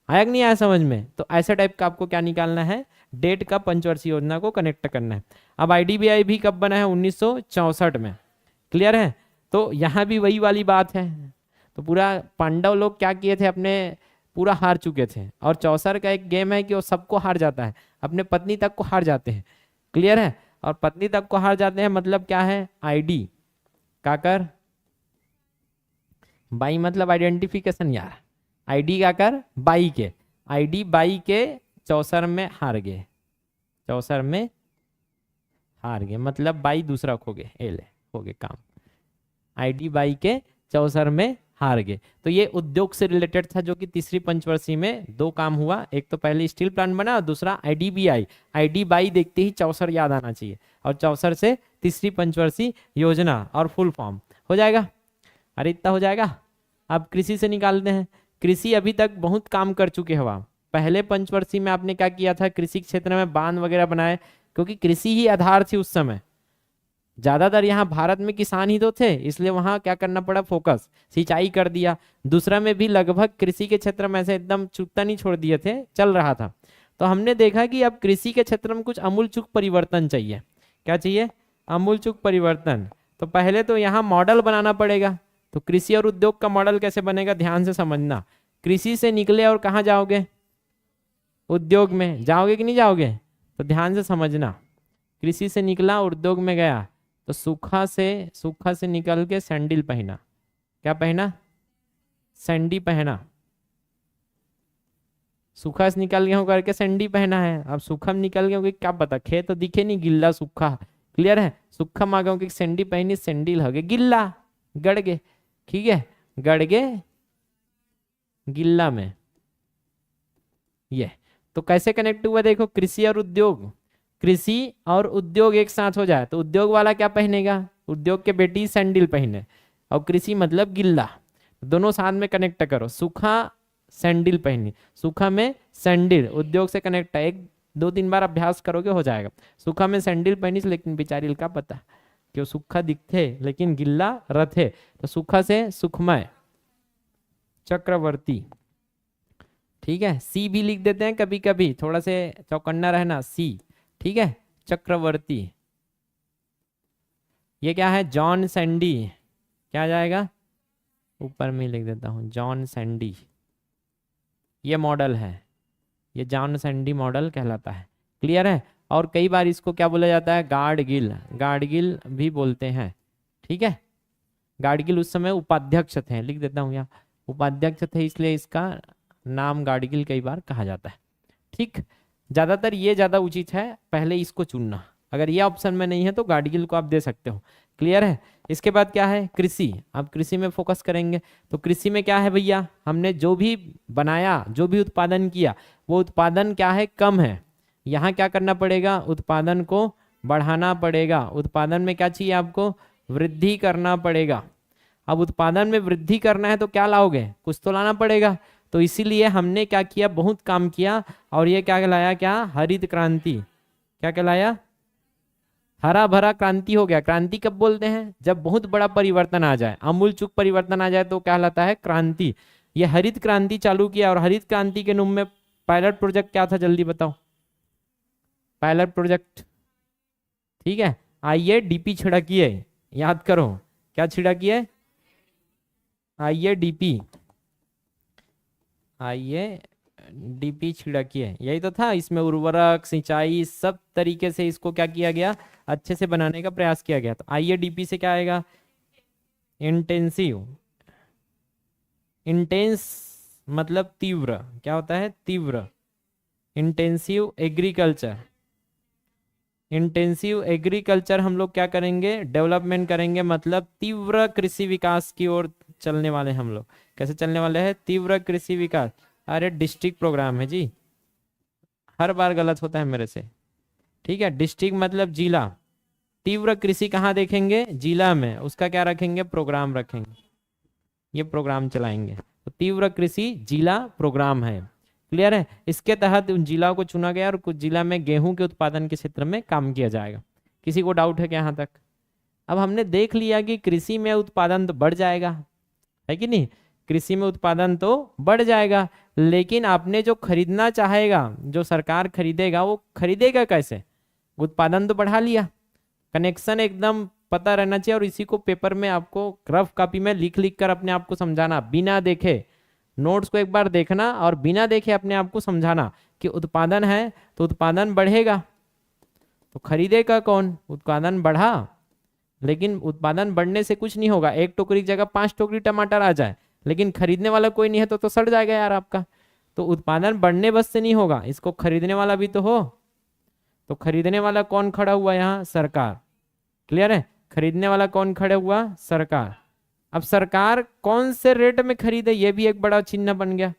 आया कि नहीं आया समझ में? तो ऐसे टाइप का आपको क्या निकालना है? डेट का पंचवर्षीय योजना को कनेक्ट करना है। अब आईडीबीआई भी कब बना है? 1964 में। क्लियर है? तो यहाँ भी वही वाली बात है। तो पूरा पांडव लोग क्या किए थे? अपने पूरा हार चुके थे। और 64 का एक गेम है कि वो सबको हार जाता है, अपने पत्नी तक को हार जाते हैं। क्लियर है? और पत्नी तक को हार जाते हैं मतलब क्या है? आईडी का कर, बाई मतलब आइडेंटिफिकेशन यार। आईडी का कर बाई के, आईडी बाई के चौसर में हार गए, चौसर में हार गए मतलब बाई दूसरा खो गए, ए ले हो गए काम, आईडी बाई के चौसर में हार गए। तो ये उद्योग से रिलेटेड था, जो कि तीसरी पंचवर्षीय में दो काम हुआ, एक तो पहले स्टील प्लांट बना और दूसरा आईडीबीआई। आईडी बाई देखते ही चौसर याद आना चाहिए, और चौसर से तीसरी पंचवर्षीय योजना और फुल फॉर्म हो जाएगा। अरे इतना हो जाएगा। अब कृषि से निकालते हैं। कृषि अभी तक बहुत काम कर चुके हो आप। पहले पंचवर्षीय में आपने क्या किया था, कृषि क्षेत्र में बांध वगैरह बनाए, क्योंकि कृषि ही आधार थी उस समय। ज्यादातर यहाँ भारत में किसान ही तो थे, इसलिए वहां क्या करना पड़ा, फोकस सिंचाई कर दिया। दूसरा में भी लगभग कृषि के क्षेत्र में ऐसे एकदम चुकता नहीं छोड़ दिए थे, चल रहा था। तो हमने देखा कि अब कृषि के क्षेत्र में कुछ अमूलचूल परिवर्तन चाहिए। क्या चाहिए, अमूलचूल परिवर्तन। तो पहले तो यहाँ मॉडल बनाना पड़ेगा। तो कृषि और उद्योग का मॉडल कैसे बनेगा, ध्यान से समझना। कृषि से निकले और कहाँ जाओगे, उद्योग में जाओगे कि नहीं जाओगे, तो ध्यान से समझना। कृषि से निकला उद्योग में गया, तो सूखा से निकल के सैंडल पहना। क्या पहना, सैंडी पहना। सूखा से निकल गया करके सैंडी पहना है। अब सूखा में निकल गया, क्या पता, खेत तो दिखे नहीं, गिल्ला सूखा, क्लियर है। सूखा में आ गया कि सैंडी पहनी, सैंडल हो गए गिल्ला, गड़ गए, ठीक है, गड़ गए गिल्ला में। ये तो कैसे कनेक्ट हुआ, देखो, कृषि और उद्योग। कृषि और उद्योग एक साथ हो जाए तो उद्योग वाला क्या पहनेगा, उद्योग के बेटी सैंडल पहने, और कृषि मतलब गिल्ला, दोनों साथ में कनेक्ट करो। सूखा सैंडल पहनी, सूखा में सैंडल, उद्योग से कनेक्ट है। एक दो तीन बार अभ्यास करोगे हो जाएगा। सूखा में सैंडल पहनी, लेकिन बेचारी का पता क्यों सूखा दिखते लेकिन गिल्ला रथे। तो सूखा से सुखमय, चक्रवर्ती, ठीक है। सी भी लिख देते हैं कभी कभी, थोड़ा से चौकन्ना रहना, सी, ठीक है, चक्रवर्ती। ये क्या है, जॉन सैंडी, क्या आ जाएगा, ऊपर में लिख देता हूं, जॉन सैंडी। ये मॉडल है, ये जॉन सैंडी मॉडल कहलाता है, क्लियर है। और कई बार इसको क्या बोला जाता है, गाडगिल, गाडगिल भी बोलते हैं, ठीक है। गाडगिल उस समय उपाध्यक्ष थे, लिख देता हूँ यहाँ, उपाध्यक्ष थे, इसलिए इसका नाम गाडगिल कई बार कहा जाता है, ठीक। ज्यादातर ये ज्यादा उचित है, पहले इसको चुनना। अगर ये ऑप्शन में नहीं है तो गाडगिल को आप दे सकते हो, क्लियर है। इसके बाद क्या है, कृषि। अब कृषि में फोकस करेंगे। तो कृषि में क्या है भैया, हमने जो भी बनाया, जो भी उत्पादन किया, वो उत्पादन क्या है, कम है। यहाँ क्या करना पड़ेगा, उत्पादन को बढ़ाना पड़ेगा। उत्पादन में क्या चाहिए आपको, वृद्धि करना पड़ेगा। अब उत्पादन में वृद्धि करना है तो क्या लाओगे, कुछ तो लाना पड़ेगा। तो इसीलिए हमने क्या किया, बहुत काम किया, और ये क्या कहलाया, क्या, हरित क्रांति। क्या कहलाया, हरा भरा क्रांति हो गया। क्रांति कब बोलते हैं, जब बहुत बड़ा परिवर्तन आ जाए, आमूलचूल परिवर्तन आ जाए तो कहलाता है क्रांति। ये हरित क्रांति चालू किया, और हरित क्रांति के नुम में पायलट प्रोजेक्ट क्या था, जल्दी बताओ, पायलट प्रोजेक्ट, ठीक है। आइए डीपी छिड़किए, याद करो, क्या छिड़किए, आइए डीपी, आइए डीपी छिड़किए, यही तो था। इसमें उर्वरक, सिंचाई, सब तरीके से इसको क्या किया गया, अच्छे से बनाने का प्रयास किया गया। तो आइए डीपी से क्या आएगा, इंटेंसिव, इंटेंस मतलब तीव्र, क्या होता है, तीव्र, इंटेंसिव एग्रीकल्चर। इंटेंसिव एग्रीकल्चर हम लोग क्या करेंगे, डेवलपमेंट करेंगे, मतलब तीव्र कृषि विकास की ओर चलने वाले हम लोग। कैसे चलने वाले हैं, तीव्र कृषि विकास। अरे डिस्ट्रिक्ट प्रोग्राम है जी, हर बार गलत होता है मेरे से, ठीक है। डिस्ट्रिक्ट मतलब जिला। तीव्र कृषि कहाँ देखेंगे, जिला में, उसका क्या रखेंगे, प्रोग्राम रखेंगे, ये प्रोग्राम चलाएंगे। तो तीव्र कृषि जिला प्रोग्राम है, क्लियर है। इसके तहत उन जिला को चुना गया, और कुछ जिला में गेहूं के उत्पादन के क्षेत्र में काम किया जाएगा। किसी को डाउट है क्या यहाँ तक? अब हमने देख लिया कि कृषि में उत्पादन तो बढ़ जाएगा, है कि नहीं, कृषि में उत्पादन तो बढ़ जाएगा, लेकिन आपने जो खरीदना चाहेगा, जो सरकार खरीदेगा, वो खरीदेगा कैसे? उत्पादन तो बढ़ा लिया, कनेक्शन एकदम पता रहना चाहिए, और इसी को पेपर में आपको रफ कॉपी में लिख लिख कर अपने आप को समझाना, बिना देखे। नोट्स को एक बार देखना और बिना देखे अपने आप को समझाना कि उत्पादन है तो उत्पादन बढ़ेगा, तो खरीदेगा कौन? उत्पादन बढ़ा, लेकिन उत्पादन बढ़ने से कुछ नहीं होगा। एक टोकरी की जगह 5 टोकरी टमाटर आ जाए, लेकिन खरीदने वाला कोई नहीं है तो सड़ जाएगा यार आपका। तो उत्पादन बढ़ने बस से नहीं होगा, इसको खरीदने वाला भी तो हो। तो खरीदने वाला कौन खड़ा हुआ यहाँ? सरकार। क्लियर है? खरीदने वाला कौन खड़ा हुआ? सरकार। अब सरकार कौन से रेट में खरीदे, ये भी एक बड़ा चिन्ह बन गया।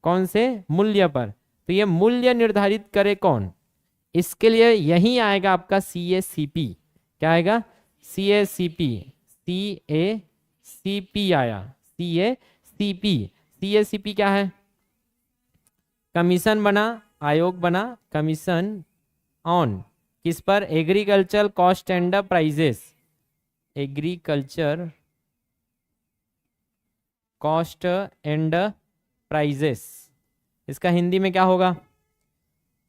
कौन से? मूल्य पर। तो ये मूल्य निर्धारित करे कौन? इसके लिए यही आएगा आपका CACP। क्या आएगा? CACP। CACP आया, CACP। CACP क्या है? कमीशन बना, आयोग बना, कमीशन ऑन किस पर? Agriculture cost and prices. Agriculture cost and prices, इसका हिंदी में क्या होगा?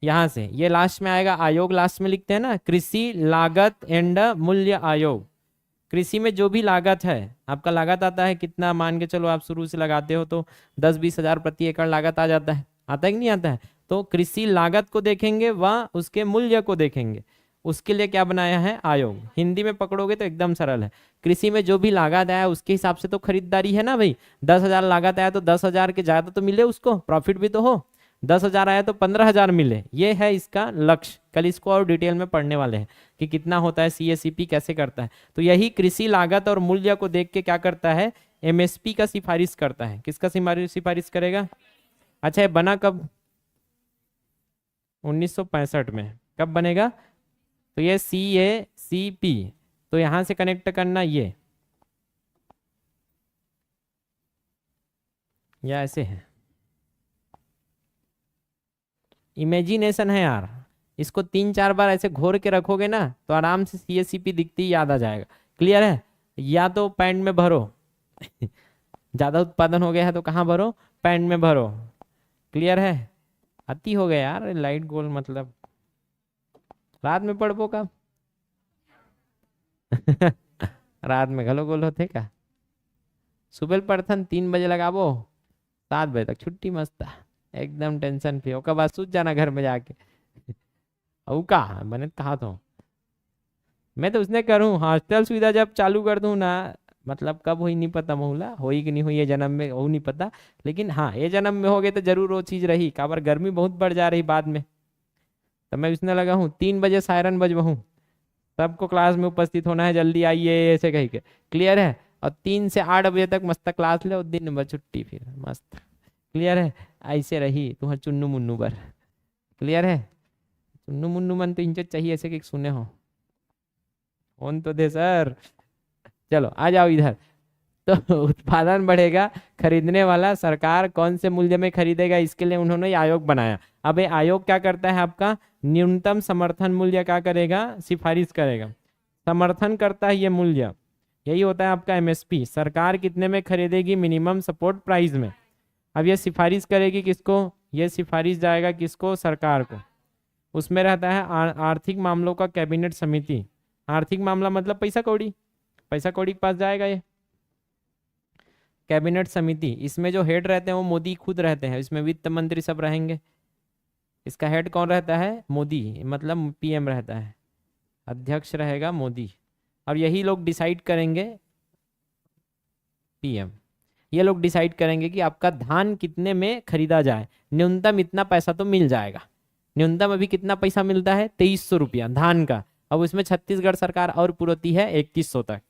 यहां से ये लास्ट में आएगा, आयोग लास्ट में लिखते हैं ना, कृषि लागत एंड मूल्य आयोग। कृषि में जो भी लागत है, आपका लागत आता है कितना, मान के चलो आप शुरू से लगाते हो तो 10-20 हजार प्रति एकड़ लागत आ जाता है, आता है कि नहीं आता है? तो कृषि लागत को देखेंगे व उसके मूल्य को देखेंगे, उसके लिए क्या बनाया है? आयोग। हिंदी में पकड़ोगे तो एकदम सरल है, कृषि में जो भी लागत आया उसके हिसाब से तो खरीदारी है ना भाई। 10,000 लागत आया तो 10,000 के ज्यादा तो मिले उसको, प्रॉफिट भी तो हो। 10,000 आया तो 15,000 मिले, ये है इसका लक्ष्य। कल इसको और डिटेल में पढ़ने वाले हैं कि कितना होता है, CACP कैसे करता है। तो यही कृषि लागत और मूल्य को देख के क्या करता है? MSP का सिफारिश करता है। किसका सिफारिश करेगा? अच्छा, ये बना कब? 1965 में। कब बनेगा? तो ये CACP, तो यहां से कनेक्ट करना ये, या ऐसे है, इमेजिनेशन है यार। इसको 3-4 बार ऐसे घोर के रखोगे ना तो आराम से CACP दिखती ही याद आ जाएगा। क्लियर है? या तो पैंट में भरो ज्यादा उत्पादन हो गया है तो कहाँ भरो? पैंट में भरो। क्लियर है? अति हो गया यार लाइट गोल, मतलब रात में पढ़बो कब रात में घलो गोल होते का? सुबह पढ़थन 3 बजे लगाबो, 7 बजे तक छुट्टी, मस्त एकदम टेंशन फ्री। ओकर बाद सूत जाना घर में जाके औ का बने कहा तो मैं तो उसने करूँ हॉस्टल सुविधा जब चालू कर दूं ना, मतलब कब हुई नहीं पता, मोहला होई कि नहीं हुई ये जन्म में, हो नहीं पता, लेकिन हाँ ये जन्म में हो गए तो जरूर वो चीज रही। काबर गर्मी बहुत बढ़ जा रही बाद में, तो मैं उसने लगा हूँ 3 बजे सायरन बजबहूँ, सबको क्लास में उपस्थित होना है, जल्दी आइए ऐसे कह के। क्लियर है? और 3 से 8 बजे तक मस्त क्लास ले और दिन भर छुट्टी फिर मस्त। क्लियर है? ऐसे रही तुम्हार चुन्नू मुन्नू बर। क्लियर है? चुन्नू मुन्नू मन तो इंजत चाहिए ऐसे कि सुने हो फोन तो दे सर। चलो आ जाओ इधर। तो उत्पादन बढ़ेगा, खरीदने वाला सरकार कौन से मूल्य में खरीदेगा, इसके लिए उन्होंने ये आयोग बनाया। अब ये आयोग क्या करता है? आपका न्यूनतम समर्थन मूल्य क्या करेगा? सिफारिश करेगा। समर्थन करता है ये मूल्य, यही होता है आपका MSP। सरकार कितने में खरीदेगी? मिनिमम सपोर्ट प्राइस में। अब ये सिफारिश करेगी किसको? ये सिफारिश जाएगा किसको? सरकार को। उसमें रहता है आर्थिक मामलों का कैबिनेट समिति। आर्थिक मामला मतलब पैसा कौड़ी, पैसा कौड़ी के पास जाएगा ये कैबिनेट समिति। इसमें जो हेड रहते हैं वो मोदी खुद रहते हैं, इसमें वित्त मंत्री सब रहेंगे। इसका हेड कौन रहता है? मोदी, मतलब PM रहता है, अध्यक्ष रहेगा मोदी। और यही लोग डिसाइड करेंगे, PM, ये लोग डिसाइड करेंगे कि आपका धान कितने में खरीदा जाए। न्यूनतम इतना पैसा तो मिल जाएगा। न्यूनतम अभी कितना पैसा मिलता है? 2300 रुपया धान का। अब उसमें छत्तीसगढ़ सरकार और पुरोती है 2100 तक।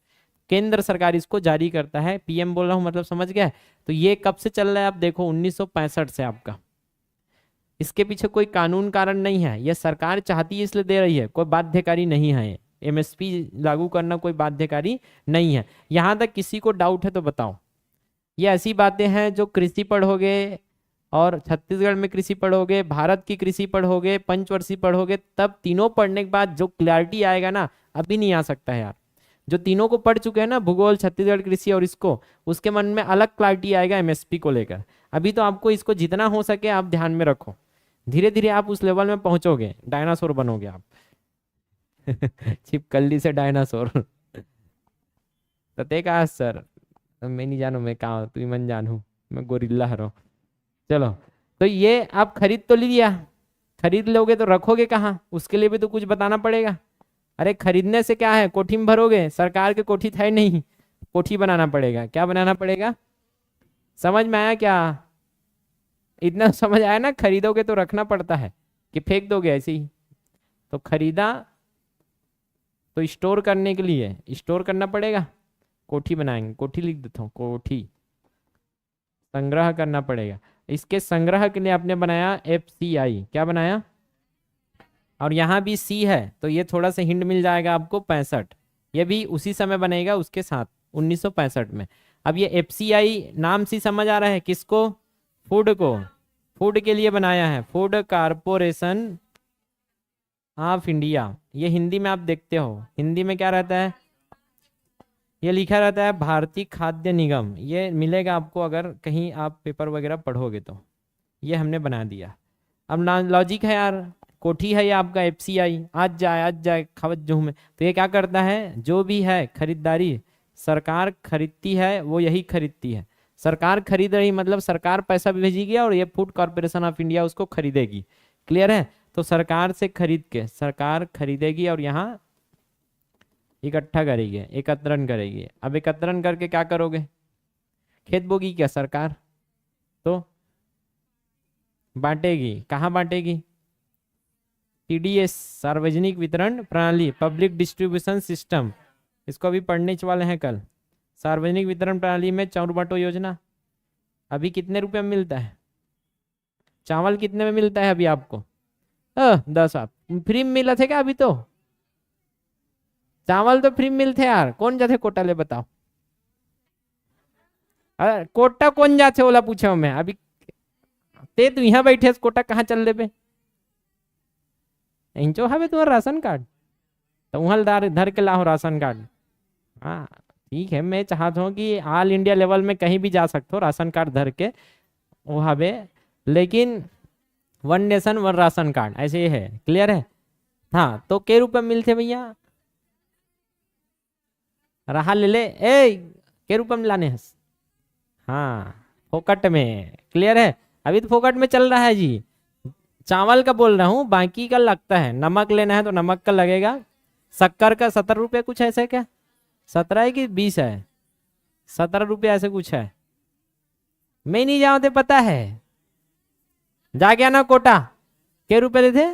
केंद्र सरकार इसको जारी करता है। PM बोल रहा हूँ, मतलब समझ गया? तो ये कब से चल रहा है आप देखो, 1965 से आपका। इसके पीछे कोई कानून कारण नहीं है, ये सरकार चाहती है इसलिए दे रही है, कोई बाध्यकारी नहीं है। MSP लागू करना कोई बाध्यकारी नहीं है। यहां तक किसी को डाउट है तो बताओ। ये ऐसी बातें हैं जो कृषि पढ़ोगे और छत्तीसगढ़ में कृषि पढ़ोगे, भारत की कृषि पढ़ोगे, पंचवर्षीय पढ़ोगे, तब तीनों पढ़ने के बाद जो क्लैरिटी आएगा ना, अभी नहीं आ सकता है यार। जो तीनों को पढ़ चुके हैं ना, भूगोल, छत्तीसगढ़ कृषि और इसको, उसके मन में अलग क्लैरिटी आएगा MSP को लेकर। अभी तो आपको इसको जितना हो सके आप ध्यान में रखो, धीरे धीरे आप उस लेवल में पहुंचोगे, डायनासोर बनोगे आप छिपकली से डायनासोर तो कहा सर मैं नहीं जानू, मैं कहा तू मन जानू, मैं गोरिल्ला हरो। चलो, तो ये आप खरीद तो लिया, खरीद लोगे तो रखोगे कहाँ? उसके लिए भी तो कुछ बताना पड़ेगा। अरे खरीदने से क्या है, कोठी में भरोगे, सरकार के कोठी था नहीं, कोठी बनाना पड़ेगा। क्या बनाना पड़ेगा? समझ में आया क्या? इतना समझ आया ना, खरीदोगे तो रखना पड़ता है कि फेंक दोगे ऐसे ही। तो खरीदा तो स्टोर करने के लिए स्टोर करना पड़ेगा, कोठी बनाएंगे, कोठी लिख देता हूँ, कोठी। संग्रह करना पड़ेगा, इसके संग्रह के लिए आपने बनाया FCI, क्या बनाया, और यहाँ भी C है तो ये थोड़ा सा हिंट मिल जाएगा आपको 65, ये भी उसी समय बनेगा उसके साथ 1965 में। अब ये FCI नाम से समझ आ रहा है किसको, फूड को, फूड के लिए बनाया है, फूड कारपोरेशन ऑफ इंडिया। ये हिंदी में आप देखते हो, हिंदी में क्या रहता है, ये लिखा रहता है भारतीय खाद्य निगम, ये मिलेगा आपको अगर कहीं आप पेपर वगैरह पढ़ोगे तो। ये हमने बना दिया। अब ना लॉजिक है यार, कोठी है ये आपका FCI, आज जाए खवत जूह में, तो ये क्या करता है, जो भी है खरीदारी सरकार खरीदती है वो यही खरीदती है। सरकार खरीद रही मतलब सरकार पैसा भेजेगी और ये फूड कॉर्पोरेशन ऑफ इंडिया उसको खरीदेगी। क्लियर है, तो सरकार से खरीद के सरकार खरीदेगी और यहाँ इकट्ठा करेगी, एकत्रण करेगी। अब एकत्रण करके क्या करोगे, खेत बोगी क्या सरकार, तो बांटेगी, कहाँ बांटेगी, TDS सार्वजनिक वितरण प्रणाली, पब्लिक डिस्ट्रीब्यूशन सिस्टम, इसको अभी पढ़ने वाले हैं कल। सार्वजनिक वितरण प्रणाली में चाउर बांटो योजना, अभी कितने रुपए में मिलता है चावल, कितने में मिलता है अभी आपको, 10, आप फ्री में मिला थे क्या, अभी तो चावल तो फ्री में मिलते यार, कौन जाते कोटा ले बताओ, अरे कोटा कौन जाते ओला पूछा मैं अभी, ते तू यहाँ बैठे कोटा कहाँ चल ले बे, इंचो हवे तुम्हारा राशन कार्ड, तो वहाँ धर के लाओ राशन कार्ड। हाँ ठीक है, मैं चाहता हूँ कि ऑल इंडिया लेवल में कहीं भी जा सकते हो राशन कार्ड धर के वो हवे, लेकिन one nation one ration card ऐसे ही है। क्लियर है, हाँ तो के रुपये मिलते भैया, रहा ले ले, ए के रुपये में लाने हस, हाँ फोकट में। क्लियर है, अभी तो फोकट में चल रहा है जी, चावल का बोल रहा हूँ, बाकी का लगता है, नमक लेना है तो नमक का लगेगा, शक्कर का 17 रुपये कुछ ऐसे, क्या 17 है कि 20 है, 17 रुपये ऐसे कुछ है, मैं नहीं जाऊँ तो पता है, जा गया ना कोटा, के रुपए लेते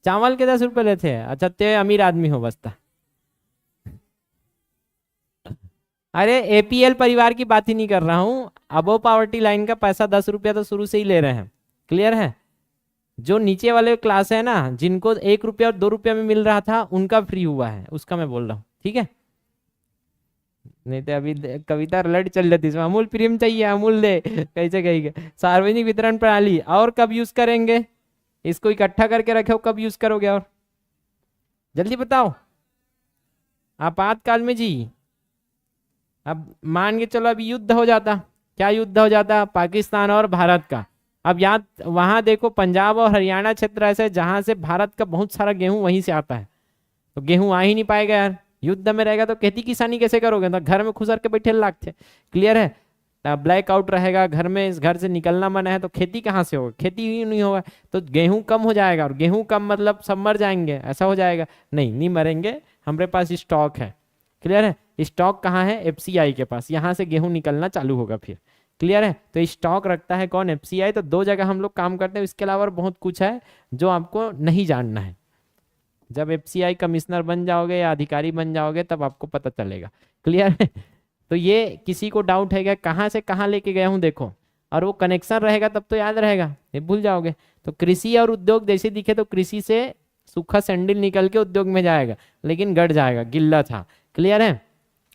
चावल के 10 रुपए लेते, अच्छा ते अमीर आदमी हो बसता। अरे APL परिवार की बात ही नहीं कर रहा हूं, अबो पावर्टी लाइन का पैसा 10 रुपया तो शुरू से ही ले रहे हैं। क्लियर है, जो नीचे वाले क्लास है ना, जिनको 1 रुपया और 2 रुपया में मिल रहा था उनका फ्री हुआ है, उसका मैं बोल रहा हूँ, ठीक है। नहीं तो अभी कविता रलट चल जाती इसमें, अमूल प्रीमियम चाहिए, अमूल दे, कैसे कहेंगे। सार्वजनिक वितरण प्रणाली और कब यूज करेंगे, इसको इकट्ठा करके रखे हो, कब यूज करोगे, और जल्दी बताओ। आपातकाल में जी, अब मान के चलो अभी युद्ध हो जाता, क्या युद्ध हो जाता, पाकिस्तान और भारत का। अब याद वहां देखो, पंजाब और हरियाणा क्षेत्र ऐसे जहां से भारत का बहुत सारा गेहूं वहीं से आता है, तो गेहूं आ ही नहीं पाएगा यार, युद्ध में रहेगा तो खेती किसानी कैसे करोगे, तो घर में खुसर के बैठे लाख थे। क्लियर है, ब्लैक आउट रहेगा घर में, इस घर से निकलना मना है, तो खेती कहाँ से होगा, खेती ही नहीं होगा, तो गेहूं कम हो जाएगा, और गेहूं कम मतलब सब मर जाएंगे, ऐसा हो जाएगा, नहीं मरेंगे, हमारे पास स्टॉक है। क्लियर है, स्टॉक कहाँ है, FCI के पास, यहाँ से गेहूं निकलना चालू होगा फिर। क्लियर है, तो स्टॉक रखता है कौन, FCI। तो 2 जगह हम लोग काम करते हैं, इसके अलावा बहुत कुछ है जो आपको नहीं जानना है, जब FCI कमिश्नर बन जाओगे या अधिकारी बन जाओगे तब आपको पता चलेगा। क्लियर है, तो ये किसी को डाउट है क्या, कहाँ से कहाँ लेके गया हूँ देखो, और वो कनेक्शन रहेगा तब तो याद रहेगा, ये भूल जाओगे। तो कृषि और उद्योग जैसे दिखे, तो कृषि से सूखा सैंडल निकल के उद्योग में जाएगा, लेकिन गड़ जाएगा, गिल्ला था। क्लियर है,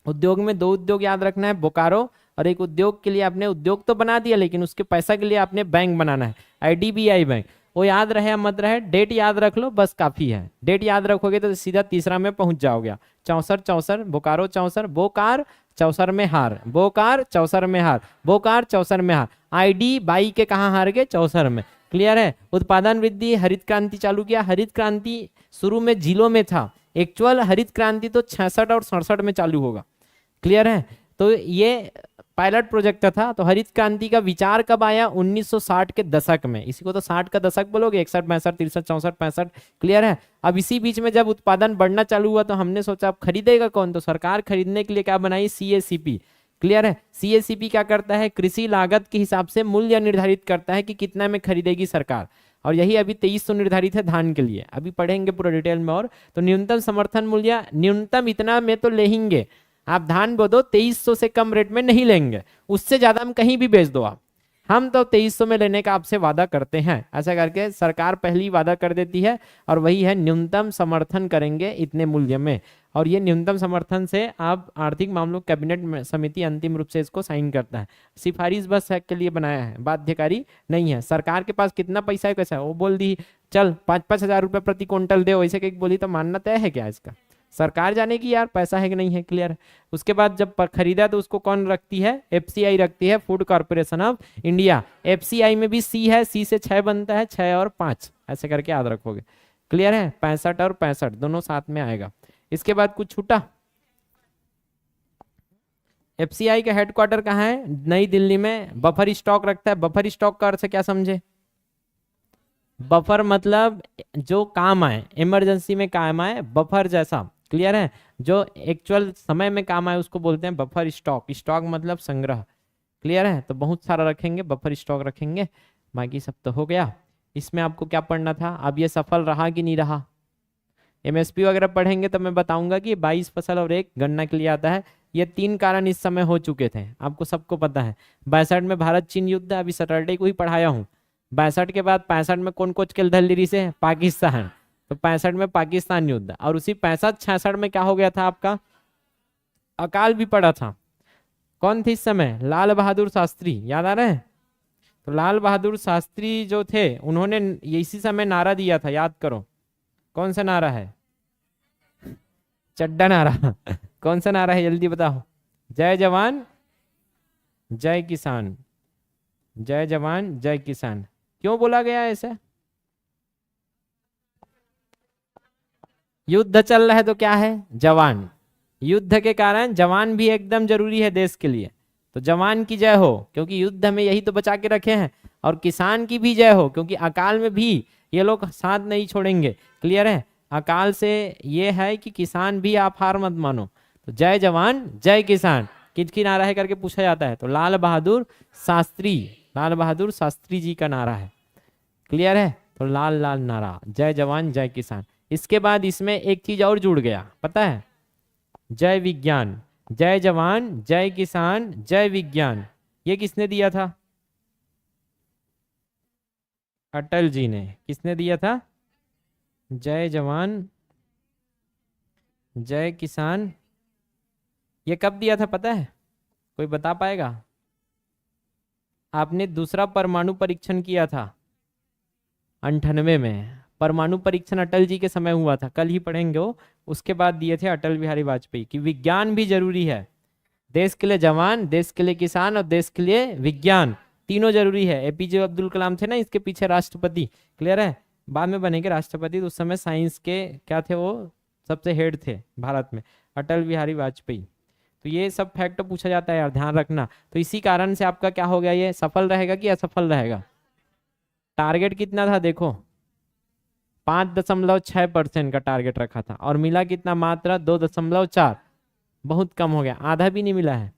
उद्योग में 2 उद्योग याद रखना है, बोकारो, और एक उद्योग के लिए आपने उद्योग तो बना दिया, लेकिन उसके पैसा के लिए आपने बैंक बनाना है, IDBI बैंक, वो याद रहे मत रहे, डेट याद रख लो बस काफी है। डेट याद रखोगे तो सीधा तीसरा में पहुंच जाओगे, 64 बोकारो 64, बोकार 64 में हार, बोकार 64 में हार, बोकार 64 में हार, IDBI के कहाँ हार गए, 64 में। क्लियर है, उत्पादन वृद्धि, हरित क्रांति चालू किया, हरित क्रांति शुरू में जिलों में था, एक्चुअल हरित क्रांति तो 66 और 67 में चालू होगा। क्लियर है, तो ये पायलट प्रोजेक्ट था। तो हरित क्रांति का विचार कब आया, 1960 के दशक में, इसी को तो 60 का दशक बोलोगे, 61 62 63 64 65। क्लियर है, अब इसी बीच में जब उत्पादन बढ़ना चालू हुआ तो हमने सोचा अब खरीदेगा कौन, तो सरकार खरीदने के लिए क्या बनाई, CACP, क्लियर है। सीएसीपी क्या करता है, कृषि लागत के हिसाब से मूल्य निर्धारित करता है कि कितना में खरीदेगी सरकार, और यही अभी 2300 निर्धारित है धान के लिए, अभी पढ़ेंगे पूरा डिटेल में। और तो न्यूनतम समर्थन मूल्य न्यूनतम इतना में तो लेंगे आप, धान बो दो 2300 से कम रेट में नहीं लेंगे, उससे ज्यादा हम कहीं भी बेच दो आप, हम तो 2300 में लेने का आपसे वादा करते हैं। ऐसा करके सरकार पहली वादा कर देती है, और वही है न्यूनतम समर्थन करेंगे इतने मूल्य में। और ये न्यूनतम समर्थन से आप आर्थिक मामलों कैबिनेट समिति अंतिम रूप से इसको साइन करता है। सिफारिश बस है के लिए बनाया है, बाध्यकारी नहीं है। सरकार के पास कितना पैसा है कैसा है, वो बोल दी चल 5-5 हजार रुपये प्रति क्विंटल दे, वैसे कहीं बोली तो मानना तय है क्या इसका, सरकार जाने की यार पैसा है कि नहीं है। क्लियर है। उसके बाद जब खरीदा तो उसको कौन रखती है, एफसीआई रखती है, food corporation of India. FCI में भी सी है, सी से 6 बनता है, 6 और 5 ऐसे करके याद रखोगे। क्लियर है। 65 और 65 दोनों साथ में आएगा। इसके बाद कुछ छूटा, एफसीआई का हेडक्वार्टर कहाँ है, नई दिल्ली में। बफर स्टॉक रखता है, बफर स्टॉक का अर्थ क्या समझे, बफर मतलब जो काम आए, इमरजेंसी में काम आए, बफर जैसा। क्लियर है। जो एक्चुअल समय में काम आए उसको बोलते हैं बफर स्टॉक। स्टॉक मतलब संग्रह। क्लियर है। तो बहुत सारा रखेंगे, बफर स्टॉक रखेंगे। बाकी सब तो हो गया। इसमें आपको क्या पढ़ना था, अब ये सफल रहा कि नहीं रहा। एमएसपी वगैरह पढ़ेंगे तो मैं बताऊंगा कि 22 फसल और 1 गन्ना के लिए आता है। ये 3 कारण इस समय हो चुके थे, आपको सबको पता है। 62 में भारत चीन युद्ध, अभी सैटरडे को ही पढ़ाया हूँ। 62 के बाद 65 में कौन कोच के दलदली से, पाकिस्तान। तो 65 में पाकिस्तान युद्ध, और उसी 65-66 में क्या हो गया था आपका, अकाल भी पड़ा था। कौन थे इस समय, लाल बहादुर शास्त्री, याद आ रहा है। तो लाल बहादुर शास्त्री जो थे उन्होंने इसी समय नारा दिया था, याद करो कौन सा नारा है, चड्डा नारा कौन सा नारा है जल्दी बताओ, जय जवान जय किसान, जय जवान जय किसान। क्यों बोला गया ऐसा, युद्ध चल रहा है तो क्या है, जवान। युद्ध के कारण जवान भी एकदम जरूरी है देश के लिए। तो जवान की जय हो, क्योंकि युद्ध में यही तो बचा के रखे हैं। और किसान की भी जय हो, क्योंकि अकाल में भी ये लोग साथ नहीं छोड़ेंगे। क्लियर है। अकाल से ये है कि किसान भी आप हार मत मानो। तो जय जवान जय किसान किसकी नारा है करके पूछा जाता है, तो लाल बहादुर शास्त्री, लाल बहादुर शास्त्री जी का नारा है। क्लियर है। तो लाल लाल नारा, जय जवान जय किसान। इसके बाद इसमें एक चीज और जुड़ गया, पता है, जय विज्ञान। जय जवान जय किसान जय विज्ञान, ये किसने दिया था, अटल जी ने। किसने दिया था, जय जवान जय किसान, ये कब दिया था पता है, कोई बता पाएगा। आपने दूसरा परमाणु परीक्षण किया था 98 में, परमाणु परीक्षण अटल जी के समय हुआ था, कल ही पढ़ेंगे वो। उसके बाद दिए थे अटल बिहारी वाजपेयी कि विज्ञान भी जरूरी है, देश के लिए जवान, देश के लिए किसान और देश के लिए विज्ञान, तीनों जरूरी है। एपीजे अब्दुल कलाम थे ना इसके पीछे राष्ट्रपति। क्लियर है। बाद में बनेंगे राष्ट्रपति, तो उस समय साइंस के क्या थे, वो सबसे हेड थे भारत में, अटल बिहारी वाजपेयी। तो ये सब फैक्ट पूछा जाता है यार, ध्यान रखना। तो इसी कारण से आपका क्या हो गया, ये सफल रहेगा कि असफल रहेगा। टारगेट कितना था देखो, 5.6% का टारगेट रखा था, और मिला कितना, मात्र 2.4, बहुत कम हो गया, आधा भी नहीं मिला है।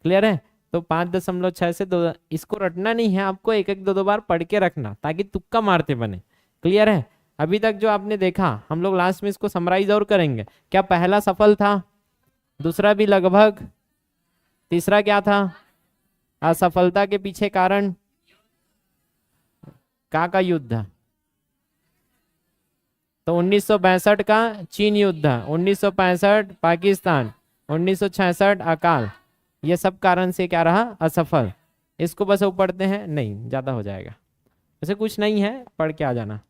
क्लियर है। तो 5.6 से 2, इसको रटना नहीं है आपको, एक एक दो बार पढ़ के रखना ताकि तुक्का मारते बने। क्लियर है। अभी तक जो आपने देखा, हम लोग लास्ट में इसको समराइज और करेंगे। क्या पहला सफल था, दूसरा भी लगभग, तीसरा क्या था, असफलता के पीछे कारण का युद्ध, तो 1962 का चीन युद्ध, 1965 पाकिस्तान, 1966 अकाल, ये सब कारण से क्या रहा, असफल। इसको बस वो पढ़ते हैं, नहीं ज्यादा हो जाएगा, ऐसे कुछ नहीं है, पढ़ के आ जाना।